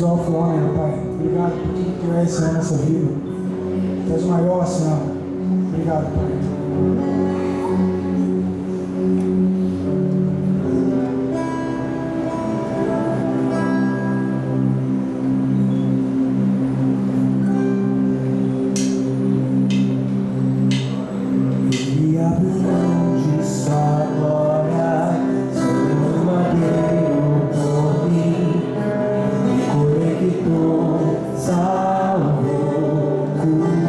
exalto o honra, Pai. Obrigado por tudo que Tu és, Senhor, na nossa vida. Tu és o maior, Senhor. Obrigado, Pai. Salvou, curou.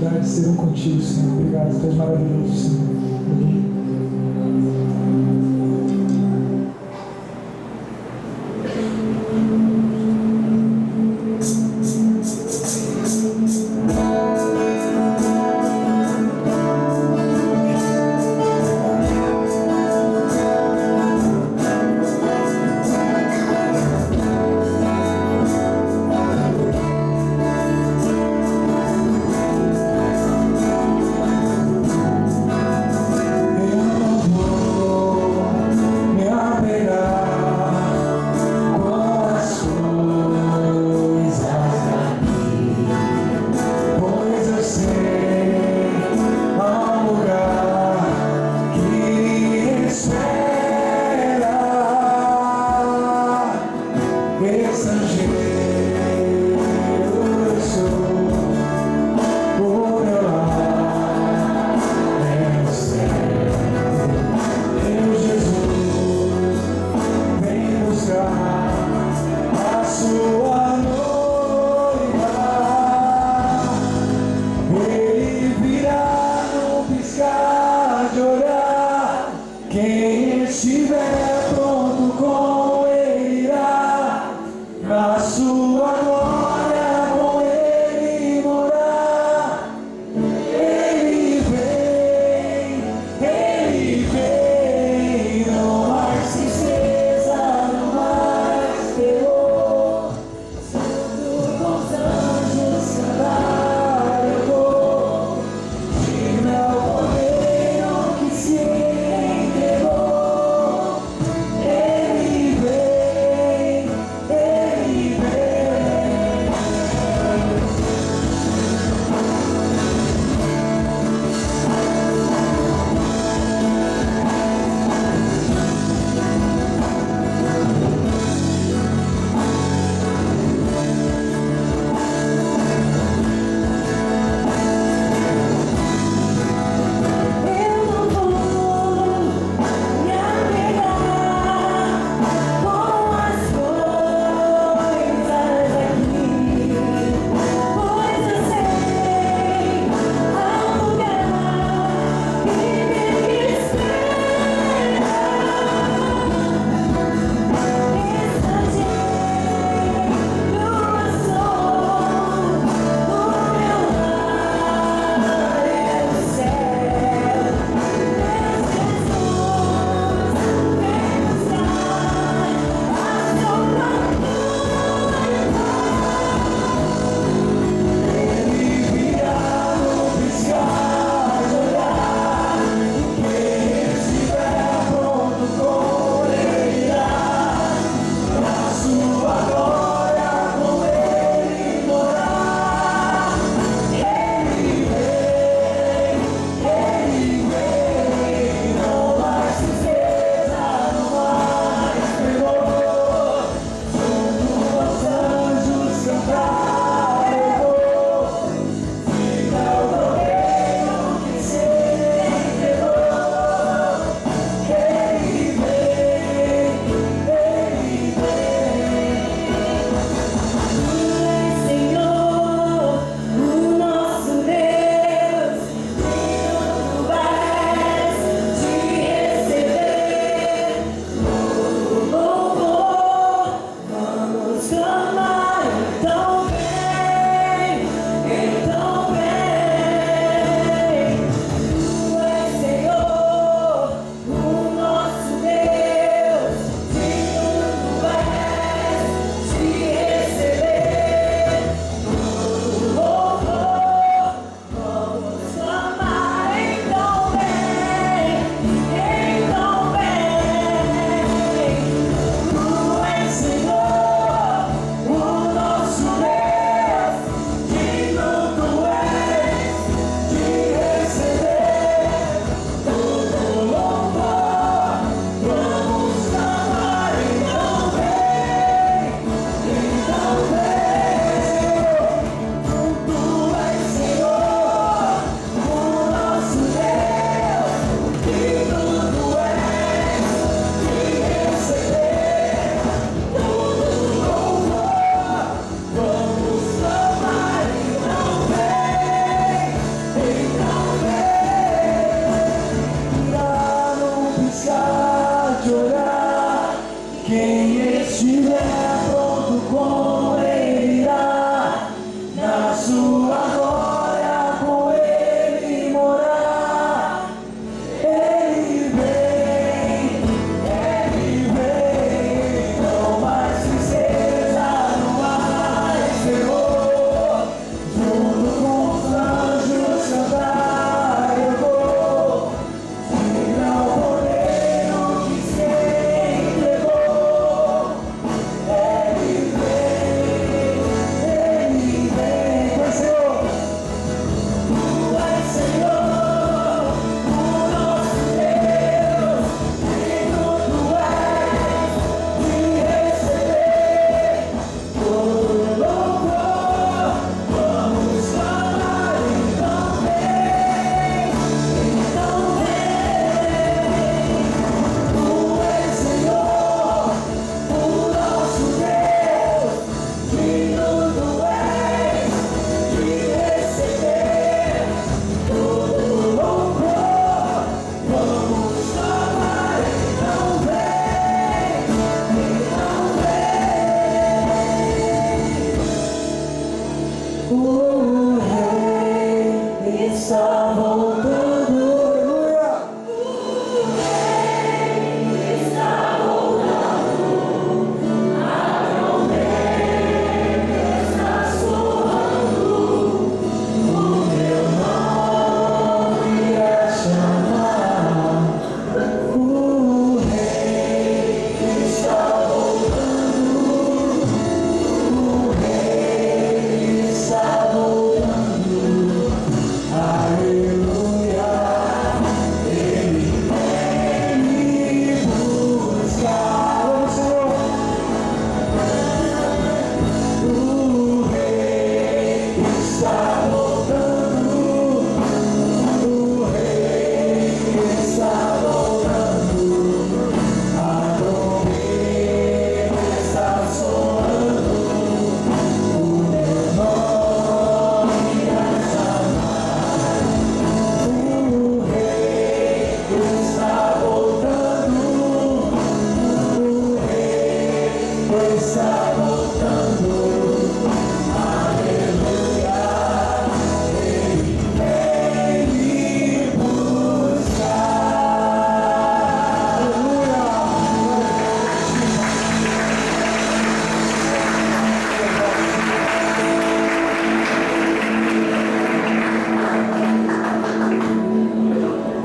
oportunidade de ser um contigo, Senhor. Obrigado, Tu és maravilhoso, Senhor. Quem estiver pronto com Ele irá, na sua glória com Ele morar. Ele vem, não mais tristeza, não mais terror. Junto com os anjos cantar eu vou, diga o Cordeiro que se entregou. Ele vem, vai Senhor, Tu és Senhor, o nosso Deus, digno Tu és de receber todo louvor. Vamos falar, então vem, Tu és Senhor, o nosso Deus, digno Tu és de receber todo louvor. Vamos falar, então vem, o Rei está voltando.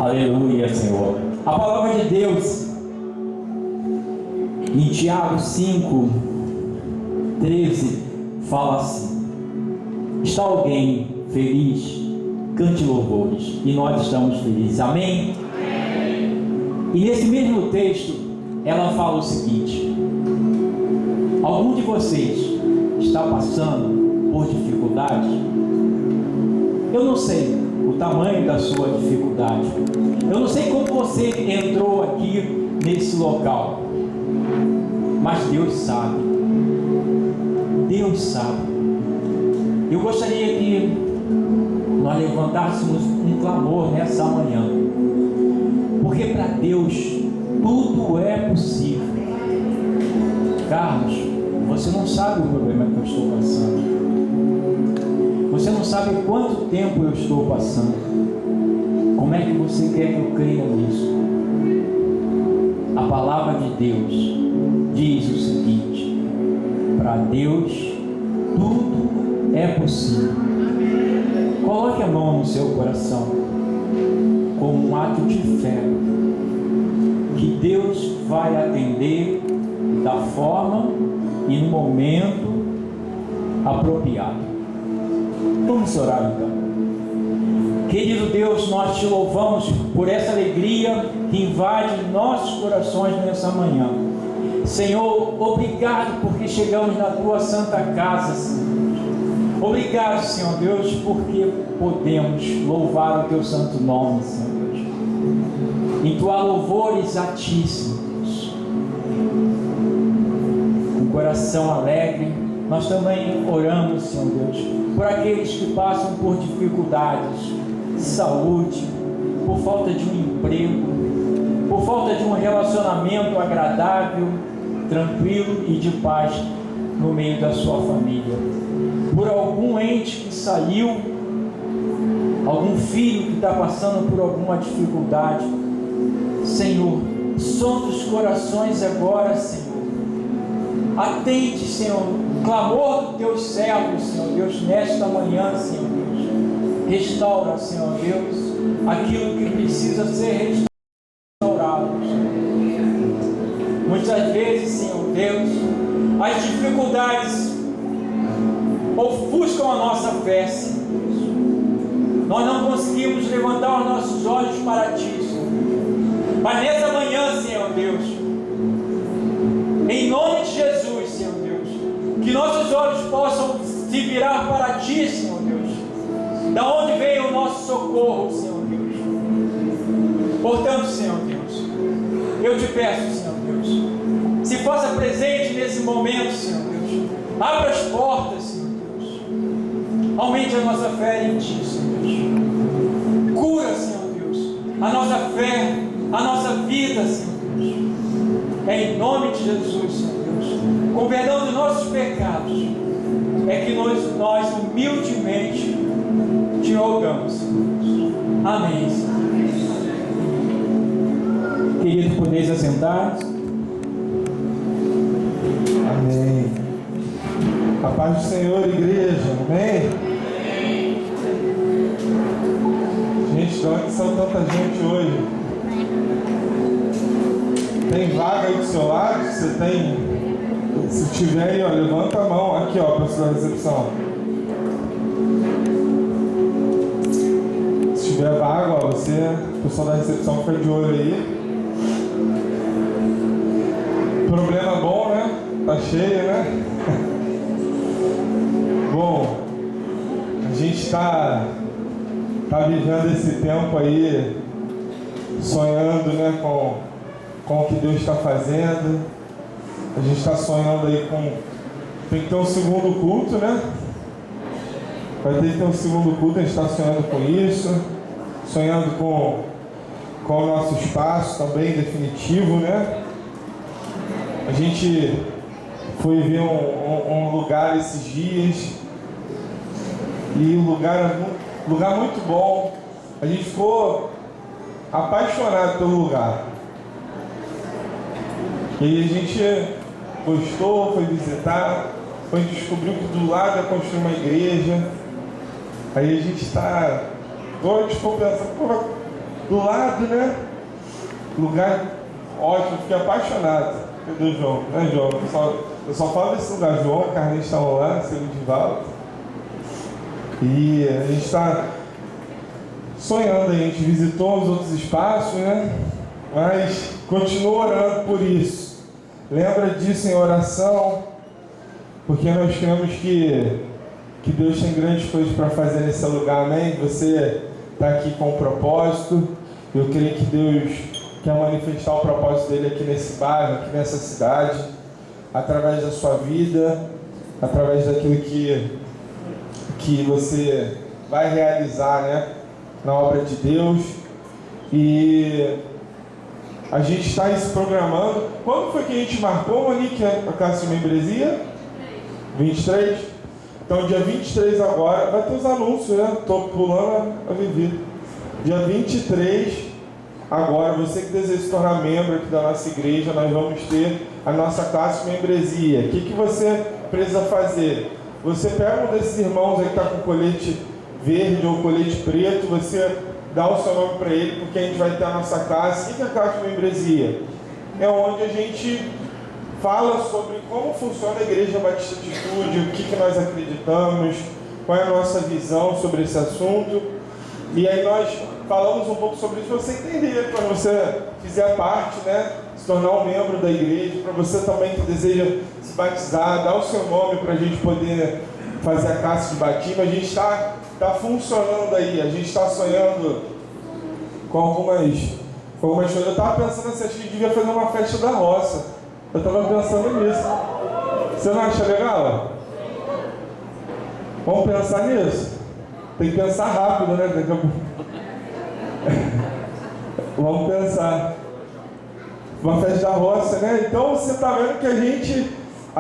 Aleluia, Senhor. A palavra de Deus em Tiago 5:13 fala assim: está alguém feliz? Cante louvores. E nós estamos felizes. Amém? E nesse mesmo texto ela fala o seguinte: algum de vocês está passando por dificuldade? Eu não sei o tamanho da sua dificuldade. Eu não sei como você entrou aqui nesse local, mas Deus sabe. Deus sabe. Eu gostaria que nós levantássemos um clamor nessa manhã, porque para Deus tudo é possível. Carlos, você não sabe o problema que eu estou passando. Você não sabe quanto tempo eu estou passando. Como é que você quer que eu creia nisso? A palavra de Deus diz o seguinte: para Deus tudo é possível. Coloque a mão no seu coração como um ato de fé, que Deus vai atender da forma e no momento apropriado. Vamos orar então. Querido Deus, nós te louvamos por essa alegria que invade nossos corações nessa manhã. Senhor, obrigado porque chegamos na tua santa casa, Senhor. Obrigado, Senhor Deus, porque podemos louvar o teu santo nome, Senhor Deus. Entoar louvores a ti, Senhor Deus. Com coração alegre, nós também oramos, Senhor Deus, por aqueles que passam por dificuldades de saúde, por falta de um emprego, por falta de um relacionamento agradável, tranquilo e de paz no meio da sua família. Por algum ente que saiu, algum filho que está passando por alguma dificuldade, Senhor, sonda os corações agora, Senhor. Atende, Senhor, o clamor dos teus servos, Senhor Deus, nesta manhã, Senhor Deus. Restaura, Senhor Deus, aquilo que precisa ser restaurado, Senhor. Muitas vezes, Senhor Deus, as dificuldades ofuscam a nossa fé, Senhor Deus. Nós não conseguimos levantar os nossos olhos para Ti, Senhor. Mas nessa manhã, Senhor Deus, em nome de Jesus, Senhor Deus, que nossos olhos possam se virar para Ti, Senhor Deus, da onde veio o nosso socorro, Senhor Deus. Portanto, Senhor Deus, eu te peço, Senhor Deus, se faça presente nesse momento, Senhor Deus. Abra as portas, Senhor Deus. Aumente a nossa fé em Ti, Senhor Deus. Cura, Senhor Deus, a nossa fé, a nossa vida, Senhor Deus. É em nome de Jesus, Senhor Deus, com perdão de nossos pecados, é que nós humildemente te rogamos, Senhor Deus. Amém, Senhor. Querido, podeis assentar. Amém. A paz do Senhor, igreja. Amém. Gente, de onde são tanta gente hoje? Tem vaga aí do seu lado? Você tem? Se tiver aí, ó, levanta a mão. Aqui, ó, pessoal da recepção. Se tiver vaga, ó, você, pessoal da recepção, fica de olho aí. Problema bom, né? Tá cheio, né? Bom, a gente tá vivendo esse tempo aí, sonhando, né, com o que Deus está fazendo. A gente está sonhando aí com... Tem que ter um segundo culto, né? Vai ter que ter um segundo culto, a gente está sonhando com isso. Sonhando com o nosso espaço também definitivo, né? A gente foi ver um lugar esses dias. E o lugar muito bom. A gente ficou apaixonado pelo lugar. E aí a gente gostou, foi visitar, foi descobriu que do lado ia construir uma igreja. Aí a gente está, agora a gente ficou pensando, pô, do lado, né? Lugar ótimo, fiquei apaixonado. Cadê o João? Né, João? Eu só falo desse lugar, João, o Carlinhos estavam lá, seu Divaldo. E a gente está sonhando, a gente visitou os outros espaços, né? Mas continua orando por isso. Lembra disso em oração, porque nós cremos que Deus tem grandes coisas para fazer nesse lugar, amém? Você está aqui com um propósito. Eu creio que Deus quer manifestar o propósito dele aqui nesse bairro, aqui nessa cidade, através da sua vida, através daquilo que você vai realizar, né, na obra de Deus. E a gente está aí se programando. Quando foi que a gente marcou, Monique, a casa de membresia? 23? Então, dia 23 agora, vai ter os anúncios, né? Estou pulando a Vivi. Dia 23, agora, você que deseja se tornar membro aqui da nossa igreja, nós vamos ter a nossa classe de membresia. O que você precisa fazer? Você pega um desses irmãos aí que está com colete verde ou colete preto, você dá o seu nome para ele, porque a gente vai ter a nossa classe. O que é a classe de membresia? É onde a gente fala sobre como funciona a Igreja Batista Atitude, o que nós acreditamos, qual é a nossa visão sobre esse assunto. E aí nós falamos um pouco sobre isso para você entender, para você fizer parte, né, se tornar um membro da igreja, para você também que deseja se batizar, dar o seu nome para a gente poder fazer a classe de batismo. A gente está funcionando aí, a gente está sonhando com algumas coisas. Eu estava pensando assim, acho que a gente devia fazer uma festa da roça. Eu estava pensando nisso. Você não acha legal? Vamos pensar nisso? Tem que pensar rápido, né? Vamos pensar. uma festa da roça, né? Então você está vendo que a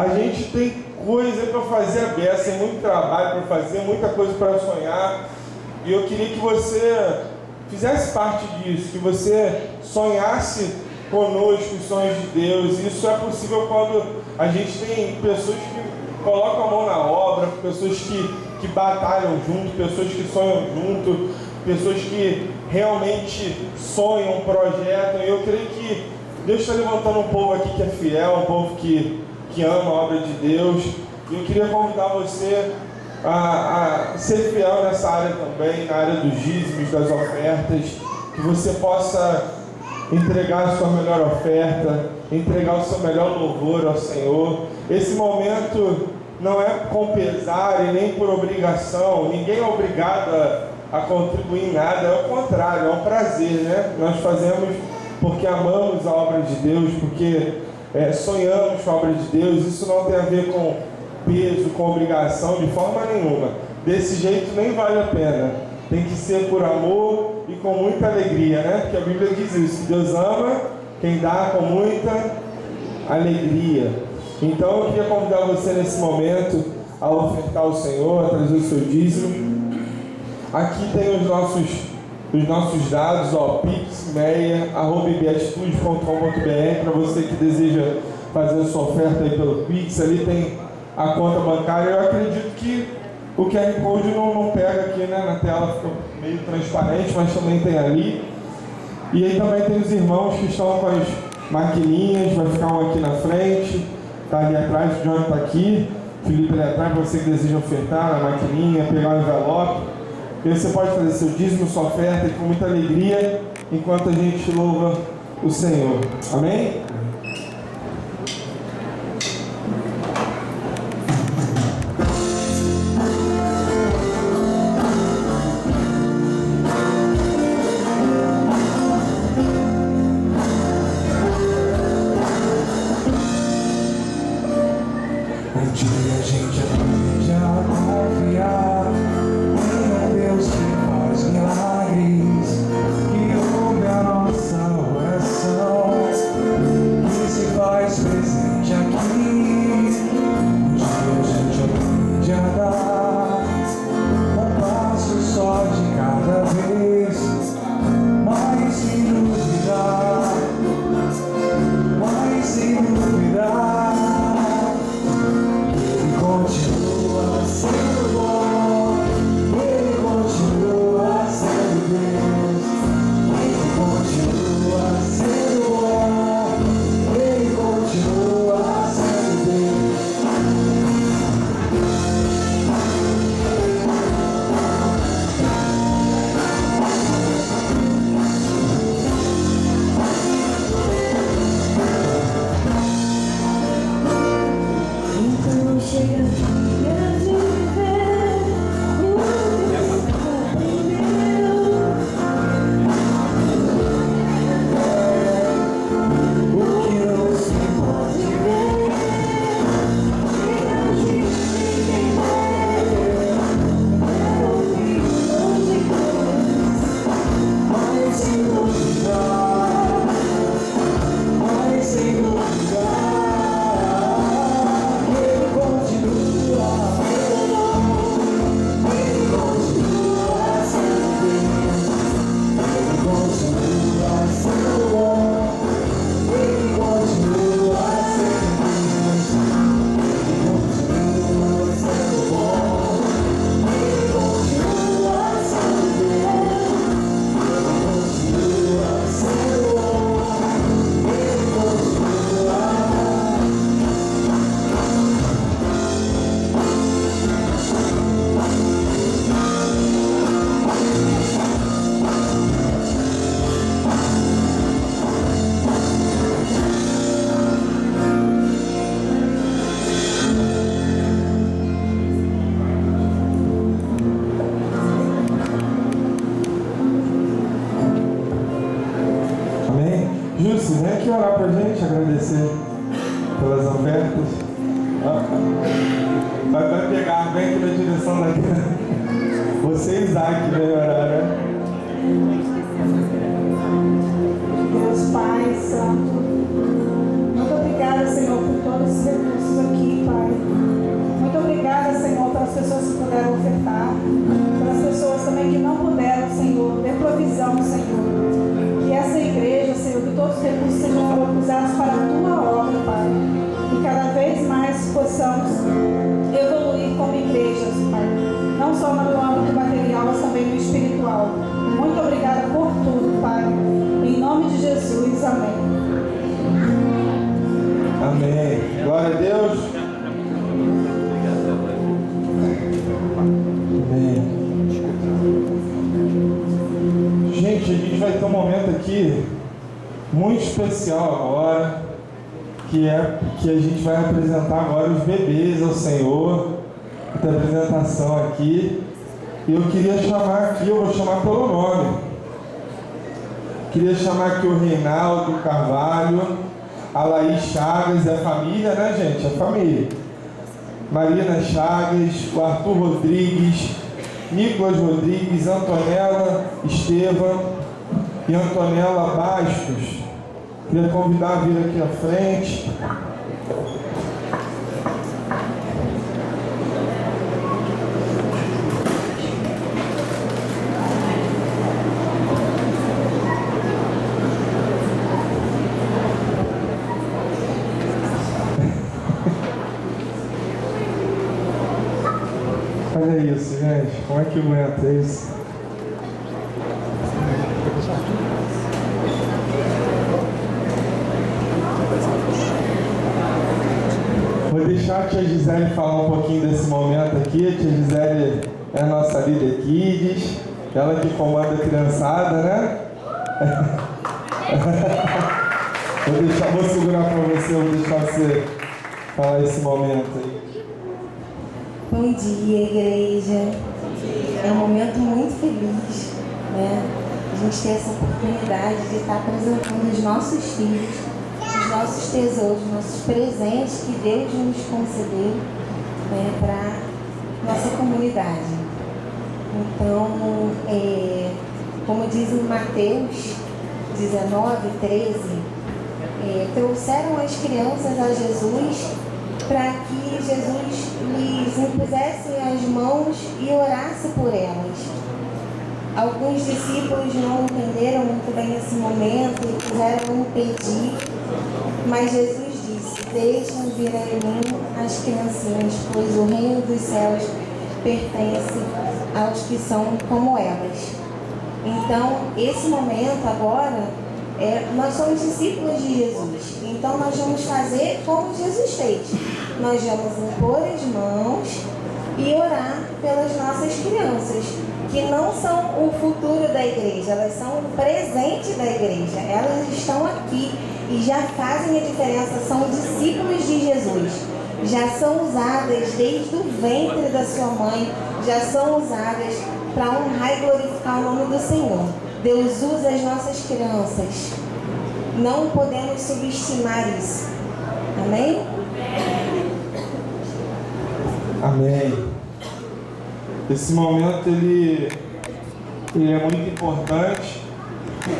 gente tem coisa para fazer a beça, tem muito trabalho para fazer, muita coisa para sonhar. E eu queria que você fizesse parte disso, que você sonhasse conosco os sonhos de Deus. Isso é possível quando a gente tem pessoas que colocam a mão na obra, pessoas que batalham junto, pessoas que sonham junto, pessoas que realmente sonham, projetam. E eu creio que Deus está levantando um povo aqui que é fiel, um povo que ama a obra de Deus. E eu queria convidar você a ser fiel nessa área também, na área dos dízimos, das ofertas, que você possa entregar a sua melhor oferta, entregar o seu melhor louvor ao Senhor. Esse momento não é com pesar e nem por obrigação, ninguém é obrigado a contribuir em nada, é o contrário, é um prazer, né? Nós fazemos porque amamos a obra de Deus, porque sonhamos com a obra de Deus. Isso não tem a ver com peso, com obrigação, de forma nenhuma. Desse jeito nem vale a pena. Tem que ser por amor e com muita alegria, né? Porque a Bíblia diz isso, que Deus ama quem dá com muita alegria. Então eu queria convidar você nesse momento a ofertar ao Senhor, a trazer o seu dízimo. Aqui tem os nossos dados, pix@ibeatitude.com.br, para você que deseja fazer a sua oferta aí pelo Pix. Ali tem a conta bancária. Eu acredito que o QR Code não pega aqui, né, na tela, fica meio transparente, mas também tem ali. E aí também tem os irmãos que estão com as maquininhas, vai ficar um aqui na frente, tá ali atrás, o John está aqui, Felipe ali atrás, para você que deseja ofertar na maquininha, pegar o envelope. E aí você pode fazer seu dízimo, sua oferta com muita alegria, enquanto a gente louva o Senhor. Amém? Um dia a gente aprende a confiar em um Deus que faz milagres, que ouve a nossa oração, que se faz presente aqui. Um dia a gente aprende a dar um passo só de cada vez, mas sem duvidar, mas sem duvidar. Continua sendo bom, Ele continua sendo Deus, Ele continua sendo bom, Ele continua sendo Deus. Então chega dia de viver o que não se pode ver, que a gente entender, ouvir de coisas, mas sem duvidar, mas sem duvidar. Júcio, vem aqui orar pra gente, agradecer pelas ofertas. Vai pegar, vem aqui na direção daqui. Você e Isaac vem orar, né? Deus Pai Santo, ofertar, para as pessoas também que não puderam, Senhor, dê provisão, Senhor. Que essa igreja, Senhor, que todos os recursos sejam usados para a tua obra, Pai. E cada vez mais possamos evoluir como igrejas, Pai. Não só no âmbito material, mas também no espiritual. Muito obrigada por tudo, Pai. Em nome de Jesus, amém. Amém. Glória a Deus. Amém. Gente, a gente vai ter um momento aqui muito especial agora, que a gente vai apresentar agora os bebês ao Senhor. Tem apresentação aqui. E eu queria chamar aqui, eu vou chamar pelo nome. Queria chamar aqui o Reinaldo Carvalho, a Laís Chagas, é a família, né, gente? É a família. Marina Chagas, o Arthur Rodrigues, Nicolas Rodrigues, Antonella Estevam e Antonella Bastos. Queria convidar a vir aqui à frente. Olha isso, gente. Como é que aguenta isso? Vou deixar a tia Gisele falar um pouquinho desse momento aqui. A tia Gisele é a nossa líder Kids. Ela que comanda a criançada, né? Vou segurar para você, vou deixar você falar esse momento aí. Bom dia, igreja. É um momento muito feliz, né? A gente ter essa oportunidade de estar apresentando os nossos filhos, os nossos tesouros, nossos presentes que Deus nos concedeu, né, para nossa comunidade. Então, como diz em Mateus 19:13, trouxeram as crianças a Jesus para que Jesus lhes impusesse as mãos e orasse por elas. Alguns discípulos não entenderam muito bem esse momento e quiseram impedir, mas Jesus disse: deixem vir a mim as criancinhas, pois o reino dos céus pertence aos que são como elas. Então, esse momento agora, nós somos discípulos de Jesus, então nós vamos fazer como Jesus fez. Nós vamos impor as mãos e orar pelas nossas crianças, que não são o futuro da igreja, elas são o presente da igreja. Elas estão aqui e já fazem a diferença, são discípulos de Jesus. Já são usadas desde o ventre da sua mãe, já são usadas para honrar e glorificar o nome do Senhor. Deus usa as nossas crianças. Não podemos subestimar isso. Amém? Amém. Esse momento ele é muito importante.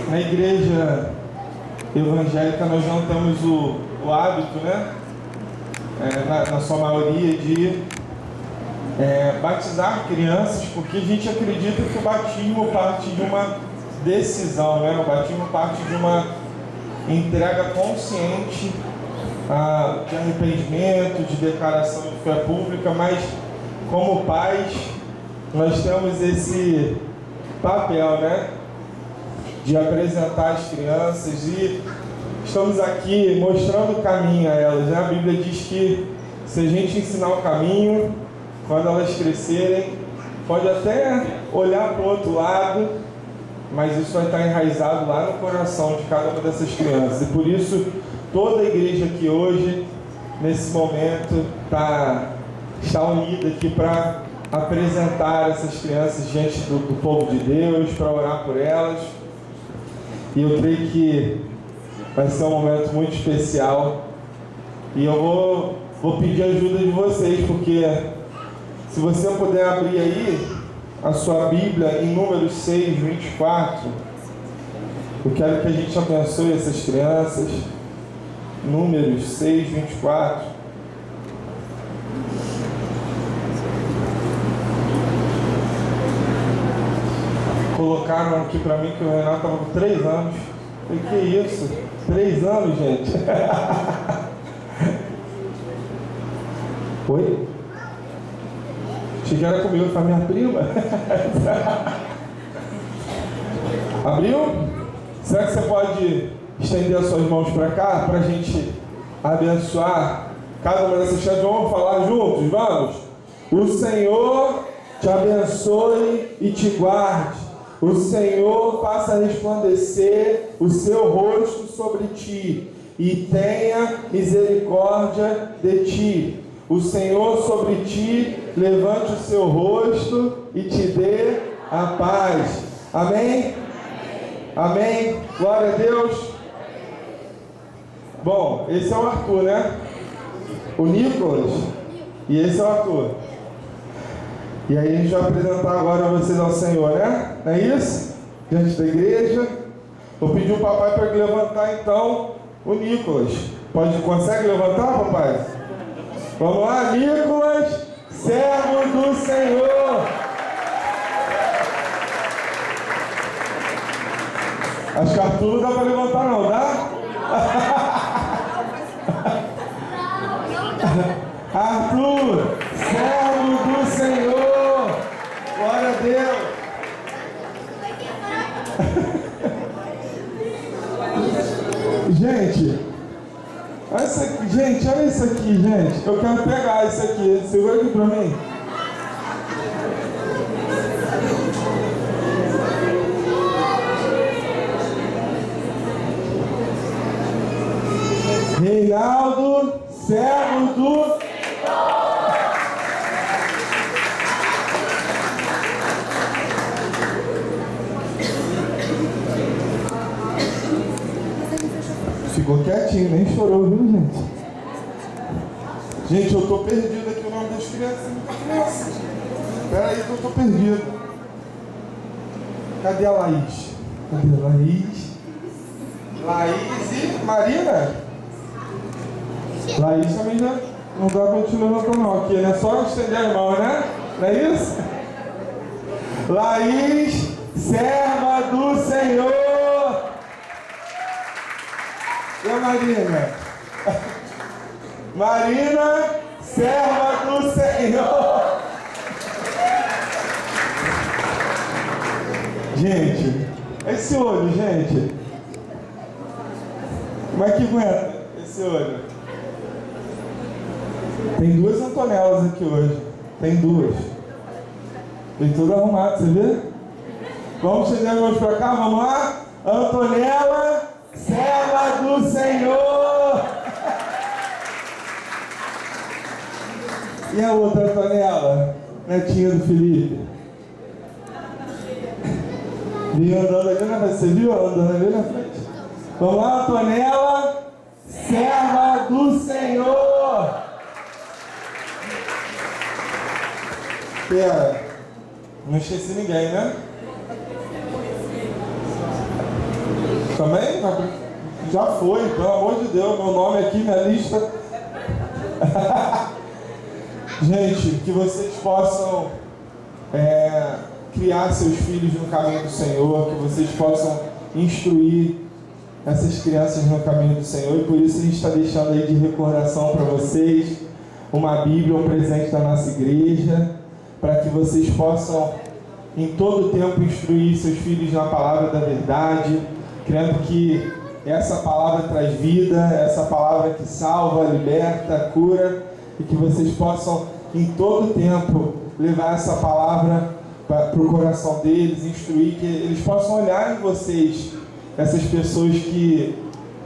Na igreja evangélica nós não temos o hábito, né? Na sua maioria, de batizar crianças, porque a gente acredita que o batismo parte de uma decisão, né? O batismo parte de uma entrega consciente de arrependimento, de declaração de fé pública, mas como pais nós temos esse papel, né, de apresentar as crianças, e estamos aqui mostrando o caminho a elas, né? A Bíblia diz que se a gente ensinar o caminho, quando elas crescerem, pode até olhar para o outro lado, mas isso vai estar enraizado lá no coração de cada uma dessas crianças. E por isso toda a igreja aqui hoje, nesse momento, está unida aqui para apresentar essas crianças diante do povo de Deus, para orar por elas. E eu creio que vai ser um momento muito especial. E eu vou pedir a ajuda de vocês, porque se você puder abrir aí a sua Bíblia em Números 6:24, eu quero que a gente abençoe essas crianças. Números 6:24. colocaram aqui pra mim que o Renato estava com 3 anos. Eu falei, que isso? 3 anos, gente? Oi? Achei que era comigo, foi a minha prima. Abriu? Será que você pode estender as suas mãos para cá, para a gente abençoar cada uma dessas chaves? Vamos falar juntos? Vamos? O Senhor te abençoe e te guarde. O Senhor faça resplandecer o seu rosto sobre ti e tenha misericórdia de ti. O Senhor sobre ti levante o seu rosto e te dê a paz. Amém? Amém? Glória a Deus. Bom, esse é o Arthur, né? O Nicolas. E esse é o Arthur. E aí a gente vai apresentar agora vocês ao Senhor, né? Não é isso? Diante da igreja. Vou pedir o papai para levantar então o Nicolas. Consegue levantar, papai? Vamos lá, Nicolas, servo do Senhor. Acho que Arthur não dá para levantar não, dá? Arthur, servo do Senhor. Glória a Deus. Gente, olha isso aqui, gente, olha isso aqui, gente. Eu quero pegar isso aqui. Segura aqui pra mim. Reinaldo, servo do Ficou quietinho, nem chorou, viu, gente? Gente, eu tô perdido aqui o nome das crianças. Muita criança. Espera aí que eu tô perdido. Cadê a Laís? Cadê a Laís? Laís e Marina? Laís também já não dá pra te levantar não. Aqui é só estender as mãos, né? Não é isso? Laís, serva do Senhor. E a Marina? Marina, serva do Senhor. Gente, esse olho, gente. Como é que aguenta esse olho? Tem 2 Antonelas aqui hoje. Tem 2. Tem tudo arrumado, você vê? Vamos chegar hoje pra cá, vamos lá? Antonella, serva do Senhor. E a outra Antonella, netinha do Felipe? Vi andando ali na frente. Você viu andando ali na frente? Vamos lá, Antonella, serva do Senhor. Pera, não esqueci ninguém, né? Também? Já foi, pelo amor de Deus, meu nome aqui, minha lista. Gente, que vocês possam criar seus filhos no caminho do Senhor, que vocês possam instruir essas crianças no caminho do Senhor, e por isso a gente está deixando aí de recordação para vocês uma Bíblia, um presente da nossa igreja, para que vocês possam em todo o tempo instruir seus filhos na palavra da verdade, crendo que essa palavra traz vida, essa palavra que salva, liberta, cura, e que vocês possam em todo o tempo levar essa palavra para o coração deles, instruir, que eles possam olhar em vocês essas pessoas que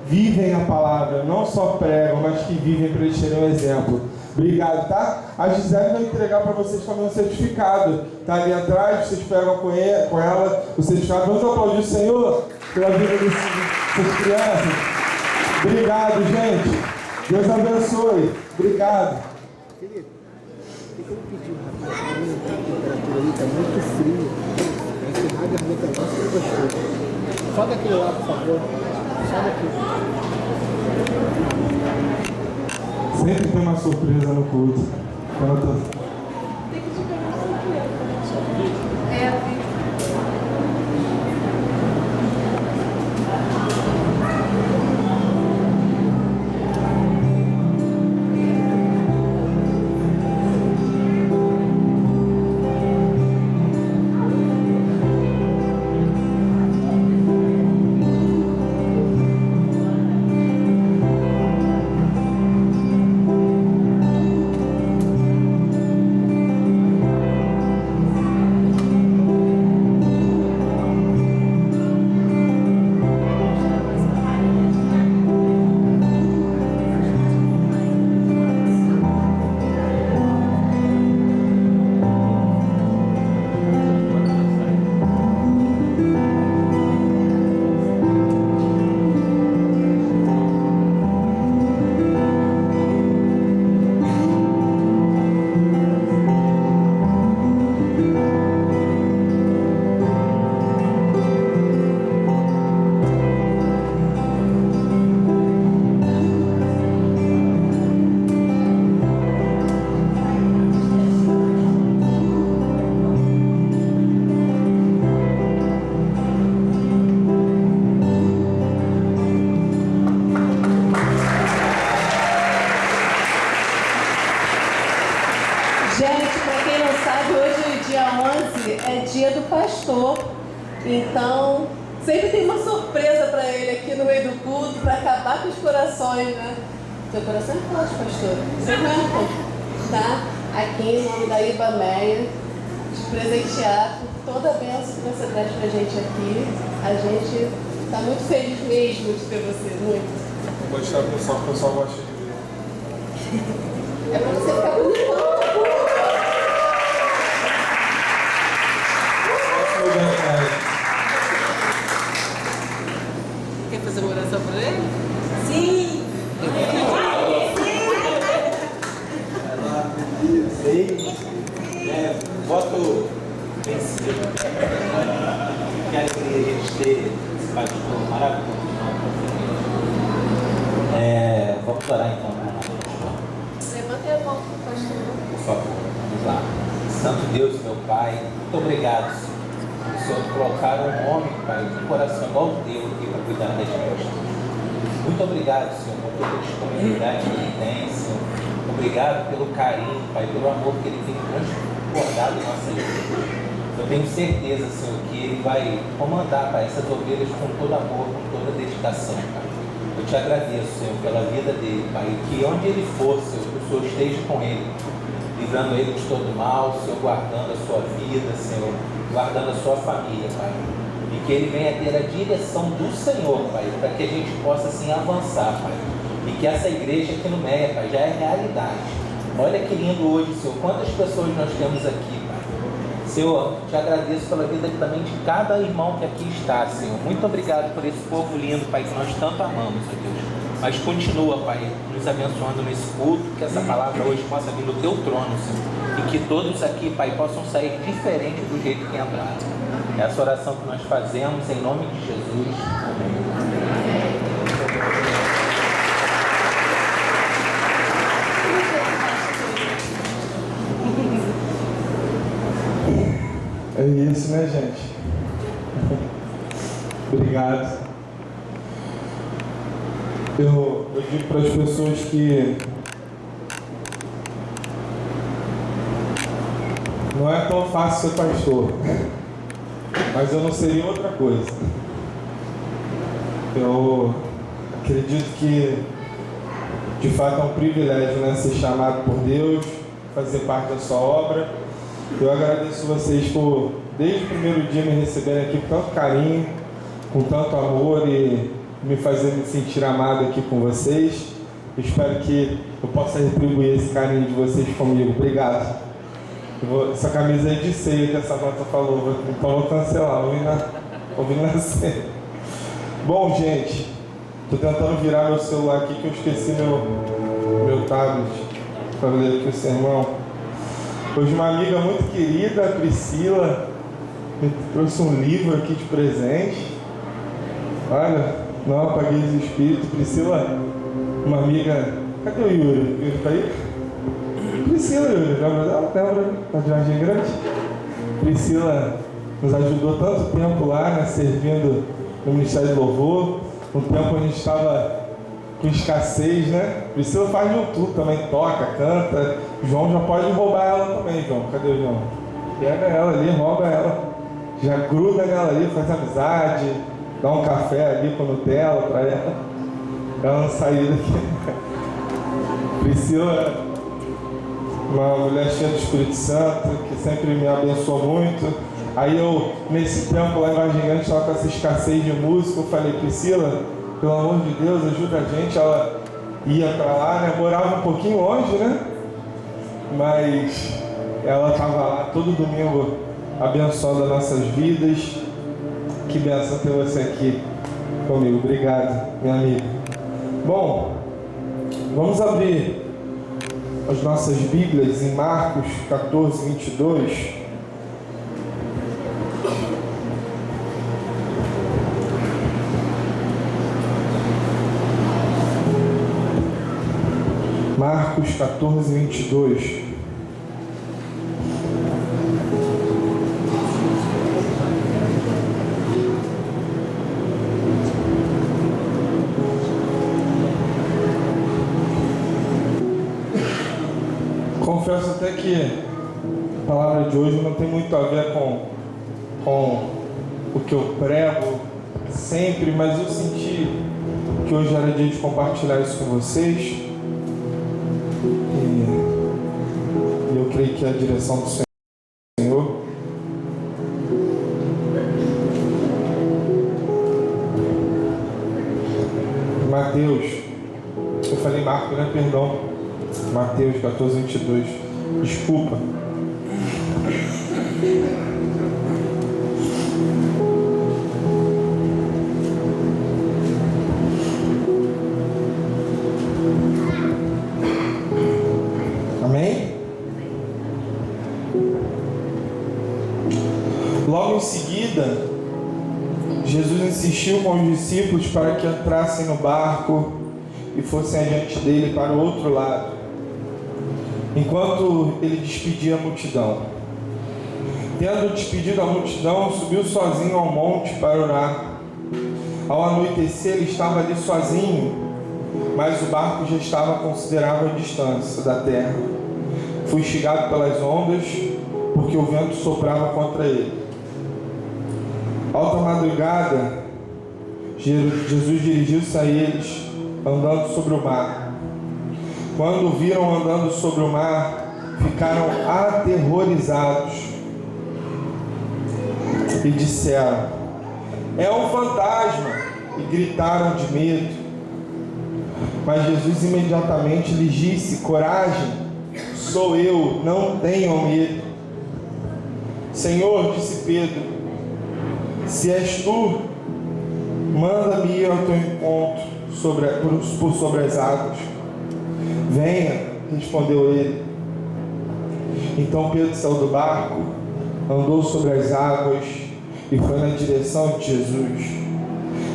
vivem a palavra, não só pregam, mas que vivem para eles terem um exemplo. Obrigado, tá? A Gisele vai entregar para vocês também um certificado. Tá ali atrás, vocês pegam com ela o certificado. Vamos aplaudir o Senhor pela vida dessas crianças. Obrigado, gente. Deus abençoe. Obrigado. Felipe, o que eu pedi, rapaz? Para aumentar a temperatura ali, tá muito frio. Vai encerrar a garganta nossa que gostoso. Só daquele lá, por favor. Só daqui. Sempre tem uma surpresa no culto. Quando Gente, para quem não sabe, hoje, dia 11, é dia do pastor. Então, sempre tem uma surpresa para ele aqui no meio do culto, para acabar com os corações, né? Seu coração é forte, pastor. Você aguenta, tá? Aqui, em nome da Ibameia, te presentear por toda a bênção que você traz pra gente aqui. A gente tá muito feliz mesmo de ter você, muito. Vou mostrar pro pessoal que o pessoal gosta de ver. É pra você ficar bonitão. Quer fazer uma oração pra ele? Sim! Voto vencido. Que alegria a gente ter esse pastor maravilhoso. Vamos orar então, né? Levante a mão, pastor. Por favor, vamos lá. Santo Deus, meu Pai, muito obrigado, Senhor. O Senhor colocar um homem, Pai, de coração igual o teu aqui para cuidar da gente. Muito obrigado, Senhor, por toda a disponibilidade que ele tem, Senhor. Obrigado pelo carinho, Pai, pelo amor que ele tem transbordado em nossa vida. Eu tenho certeza, Senhor, que ele vai comandar, Pai, essas ovelhas com todo amor, com toda dedicação, Pai. Eu te agradeço, Senhor, pela vida dele, Pai, que onde ele for, Senhor, que o Senhor esteja com ele, livrando ele de todo mal, Senhor, guardando a sua vida, Senhor, guardando a sua família, Pai. E que ele venha ter a direção do Senhor, Pai, para que a gente possa, assim, avançar, Pai. E que essa igreja aqui no Meia, Pai, já é realidade. Olha que lindo hoje, Senhor, quantas pessoas nós temos aqui, Pai. Senhor, te agradeço pela vida também de cada irmão que aqui está, Senhor. Muito obrigado por esse povo lindo, Pai, que nós tanto amamos, ó Deus. Mas continua, Pai, nos abençoando nesse culto, que essa palavra hoje possa vir do teu trono, Senhor. E que todos aqui, Pai, possam sair diferente do jeito que entraram. É essa oração que nós fazemos em nome de Jesus. Amém. É isso, né, gente? Obrigado. Eu digo para as pessoas que não é tão fácil ser pastor, mas eu não seria outra coisa. Eu acredito que de fato é um privilégio, né, ser chamado por Deus, fazer parte da sua obra. Eu agradeço vocês por, desde o primeiro dia, me receberem aqui com tanto carinho, com tanto amor e me fazer me sentir amado aqui com vocês. Espero que eu possa retribuir esse carinho de vocês comigo. Obrigado. Essa camisa aí de ceia que a Samanta falou, então vou cancelar, vou vir na ceia. Bom, gente, estou tentando virar meu celular aqui que eu esqueci meu tablet para ler aqui o sermão. Hoje uma amiga muito querida, a Priscila, me trouxe um livro aqui de presente. Olha, não apaguei os espíritos. Priscila, uma amiga... Cadê o Yuri? O Yuri tá aí? Priscila, Yuri, lembra dela? Lembra? Tá de Jardim Grande? Priscila nos ajudou tanto tempo lá, né, servindo no Ministério de Louvor. Um tempo a gente estava com escassez, né? Priscila faz de um tudo também, toca, canta. João já pode roubar ela também, João. Cadê o João? Pega ela ali, rouba ela. Já gruda nela ali, faz amizade, dá um café ali com Nutella pra ela. Ela não sair daqui. Priscila, uma mulher cheia do Espírito Santo, que sempre me abençoou muito. Aí eu, nesse tempo lá em Vargem Grande, estava com essa escassez de música. Eu falei, Priscila, pelo amor de Deus, ajuda a gente. Ela ia pra lá, né? Morava um pouquinho longe, né? Mas ela estava lá todo domingo abençoando as nossas vidas. Que benção ter você aqui comigo. Obrigado, minha amiga. Bom, vamos abrir as nossas Bíblias em Marcos 14, 22. Marcos 14, 22. Confesso até que a palavra de hoje não tem muito a ver com o que eu prego sempre, mas eu senti que hoje era dia de compartilhar isso com vocês. E eu creio que é a direção do Senhor. Mateus, eu falei Marcos, né? Perdão. Mateus 14, 22. Desculpa. Amém? Logo em seguida, Jesus insistiu com os discípulos para que entrassem no barco e fossem adiante dele para o outro lado, enquanto ele despedia a multidão. Tendo despedido a multidão, subiu sozinho ao monte para orar. Ao anoitecer, ele estava ali sozinho, mas o barco já estava a considerável distância da terra, fustigado pelas ondas, porque o vento soprava contra ele. Alta madrugada, Jesus dirigiu-se a eles, andando sobre o mar. Quando o viram andando sobre o mar, ficaram aterrorizados e disseram: é um fantasma, e gritaram de medo. Mas Jesus imediatamente lhes disse: coragem, sou eu, não tenham medo. Senhor, disse Pedro, se és tu, manda-me ir ao teu encontro por sobre as águas. Venha, respondeu ele. Então Pedro saiu do barco, andou sobre as águas e foi na direção de Jesus.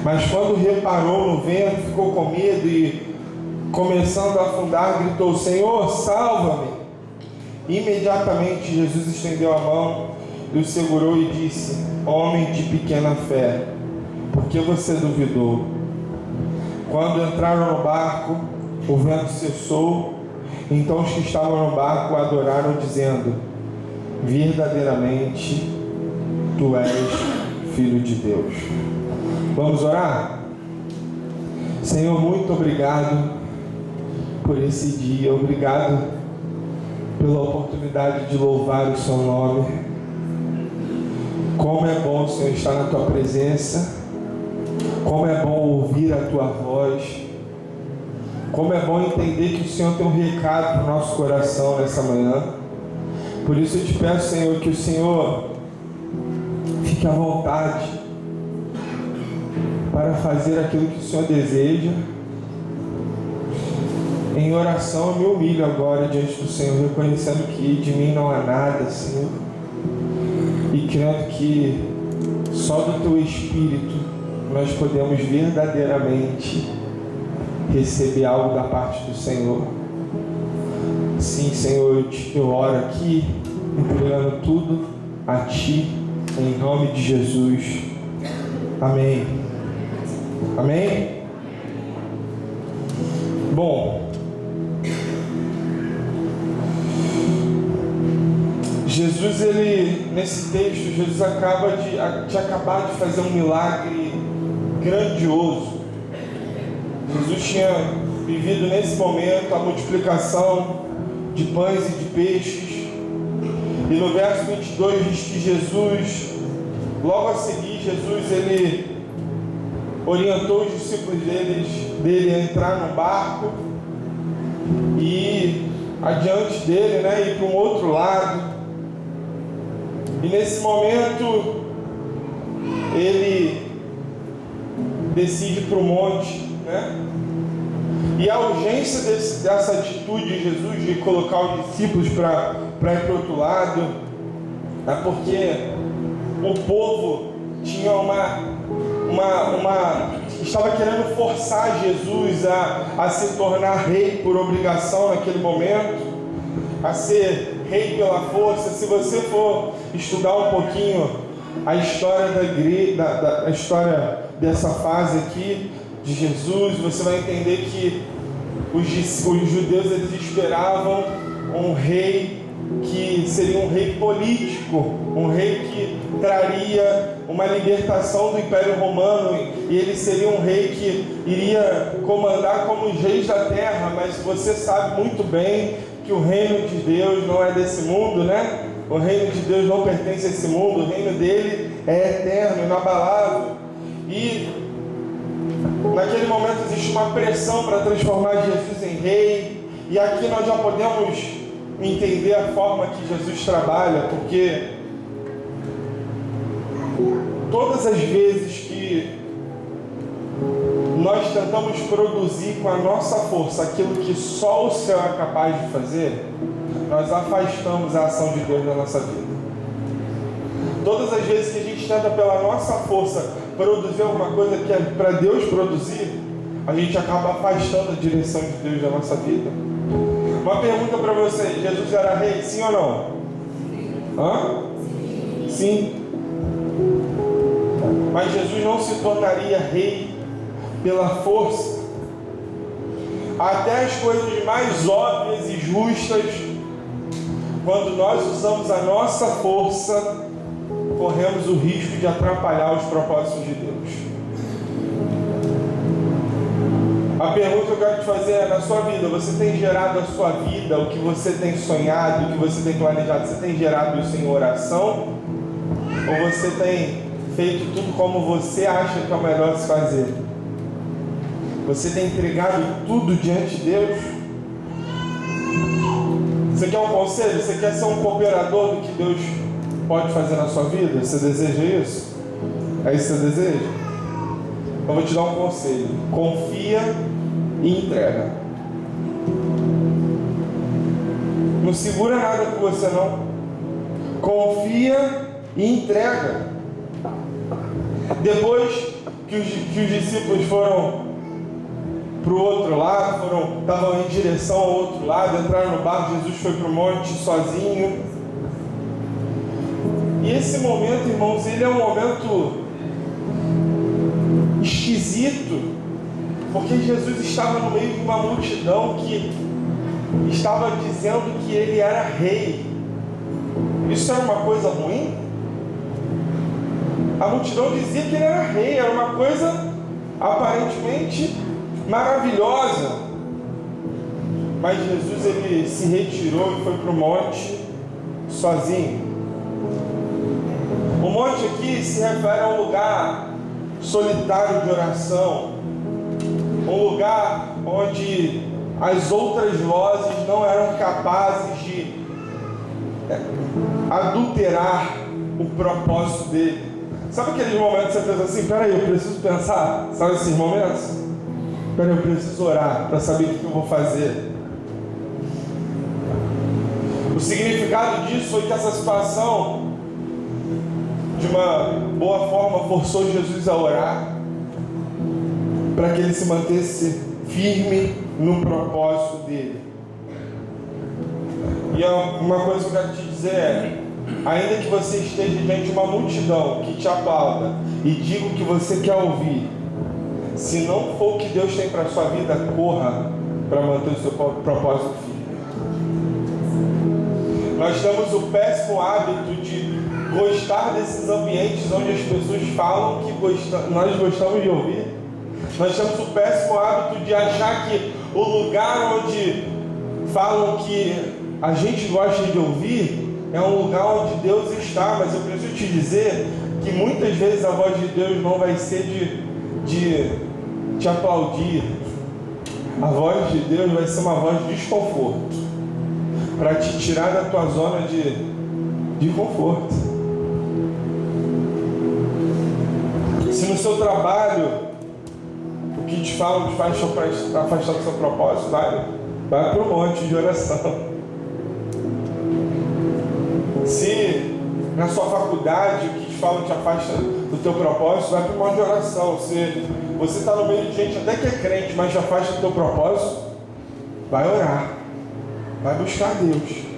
Mas quando reparou no vento, ficou com medo e, começando a afundar, gritou: Senhor, salva-me! Imediatamente Jesus estendeu a mão e o segurou e disse: homem de pequena fé, por que você duvidou? Quando entraram no barco, o vento cessou. Então os que estavam no barco adoraram, dizendo: verdadeiramente tu és Filho de Deus. Vamos orar? Senhor, muito obrigado por esse dia. Obrigado pela oportunidade de louvar o seu nome. Como é bom, Senhor, estar na tua presença. Como é bom ouvir a tua voz. Como é bom entender que o Senhor tem um recado para o nosso coração nessa manhã. Por isso eu te peço, Senhor, que o Senhor fique à vontade para fazer aquilo que o Senhor deseja. Em oração eu me humilho agora diante do Senhor, reconhecendo que de mim não há nada, Senhor, e crendo que só do Teu Espírito nós podemos verdadeiramente receber algo da parte do Senhor. Sim, Senhor, eu oro aqui, entregando tudo a Ti, em nome de Jesus. Amém. Amém? Bom, Jesus, nesse texto, Jesus acaba de acabar de fazer um milagre grandioso. Jesus tinha vivido nesse momento a multiplicação de pães e de peixes. E no verso 22 diz que Jesus, logo a seguir, ele orientou os discípulos dele a entrar no barco e ir adiante dele, ir para um outro lado. E nesse momento ele decide ir para o monte, E a urgência dessa atitude de Jesus de colocar os discípulos para ir para o outro lado é porque o povo tinha estava querendo forçar Jesus a se tornar rei por obrigação naquele momento, a ser rei pela força. Se você for estudar um pouquinho a história da igreja, a história dessa fase aqui de Jesus, você vai entender que os judeus eles esperavam um rei que seria um rei político, um rei que traria uma libertação do Império Romano, e ele seria um rei que iria comandar como os reis da terra. Mas você sabe muito bem que o reino de Deus não é desse mundo, né? O reino de Deus não pertence a esse mundo, o reino dele é eterno, inabalável. E naquele momento existe uma pressão para transformar Jesus em rei, e aqui nós já podemos entender a forma que Jesus trabalha, porque todas as vezes que nós tentamos produzir com a nossa força aquilo que só o céu é capaz de fazer, nós afastamos a ação de Deus da nossa vida. Todas as vezes que a gente tenta pela nossa força produzir alguma coisa que é para Deus produzir, a gente acaba afastando a direção de Deus da nossa vida. Uma pergunta para você: Jesus era rei, sim ou não? Hã? Sim. Mas Jesus não se tornaria rei pela força. Até as coisas mais óbvias e justas, quando nós usamos a nossa força, corremos o risco de atrapalhar os propósitos de Deus. A pergunta que eu quero te fazer é: na sua vida, você tem gerado a sua vida, o que você tem sonhado, o que você tem planejado, você tem gerado isso em oração? Ou você tem feito tudo como você acha que é o melhor se fazer? Você tem entregado tudo diante de Deus? Você quer um conselho? Você quer ser um cooperador do que Deus pode fazer na sua vida? Você deseja isso? É isso que você deseja? Eu vou te dar um conselho: confia e entrega. Não segura nada com você não. Confia e entrega. Depois que os discípulos foram para o outro lado, estavam em direção ao outro lado, entraram no barco, Jesus foi para o monte sozinho. E esse momento, irmãos, ele é um momento esquisito, porque Jesus estava no meio de uma multidão que estava dizendo que ele era rei. Isso era uma coisa ruim? A multidão dizia que ele era rei, era uma coisa aparentemente maravilhosa. Mas Jesus, ele se retirou e foi para o monte sozinho. O monte aqui se refere a um lugar solitário de oração, um lugar onde as outras vozes não eram capazes de adulterar o propósito dele. Sabe aqueles momentos que você pensa assim: peraí, eu preciso pensar? Sabe esses momentos? Peraí, eu preciso orar para saber o que eu vou fazer. O significado disso foi que essa situação, de uma boa forma, forçou Jesus a orar, para que ele se mantesse firme no propósito dele. E uma coisa que eu quero te dizer é: ainda que você esteja diante de uma multidão que te aplauda e diga o que você quer ouvir, se não for o que Deus tem para a sua vida, corra para manter o seu propósito firme. Nós temos o péssimo hábito de gostar desses ambientes onde as pessoas falam que nós gostamos de ouvir. Nós temos o péssimo hábito de achar que o lugar onde falam que a gente gosta de ouvir é um lugar onde Deus está. Mas eu preciso te dizer que muitas vezes a voz de Deus não vai ser de te aplaudir. A voz de Deus vai ser uma voz de desconforto, para te tirar da tua zona de conforto. Se no seu trabalho o que te falam te faz afastar do seu propósito, vai para um monte de oração. Se na sua faculdade o que te falam te afasta do teu propósito, vai para um monte de oração. Se você está no meio de gente até que é crente, mas te afasta do teu propósito, vai orar, vai buscar Deus.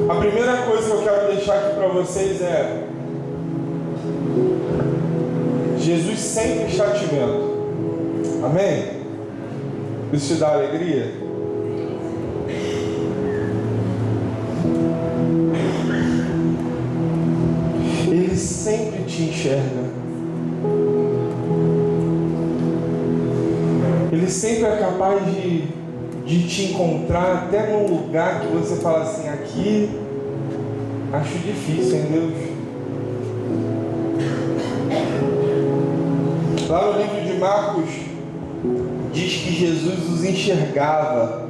A primeira coisa que eu quero deixar aqui para vocês é: Jesus sempre está te vendo. Amém? Isso te dá alegria? Ele sempre te enxerga. Ele sempre é capaz de te encontrar até num lugar que você fala assim, aqui acho difícil, hein, Deus? Lá no livro de Marcos diz que Jesus os enxergava.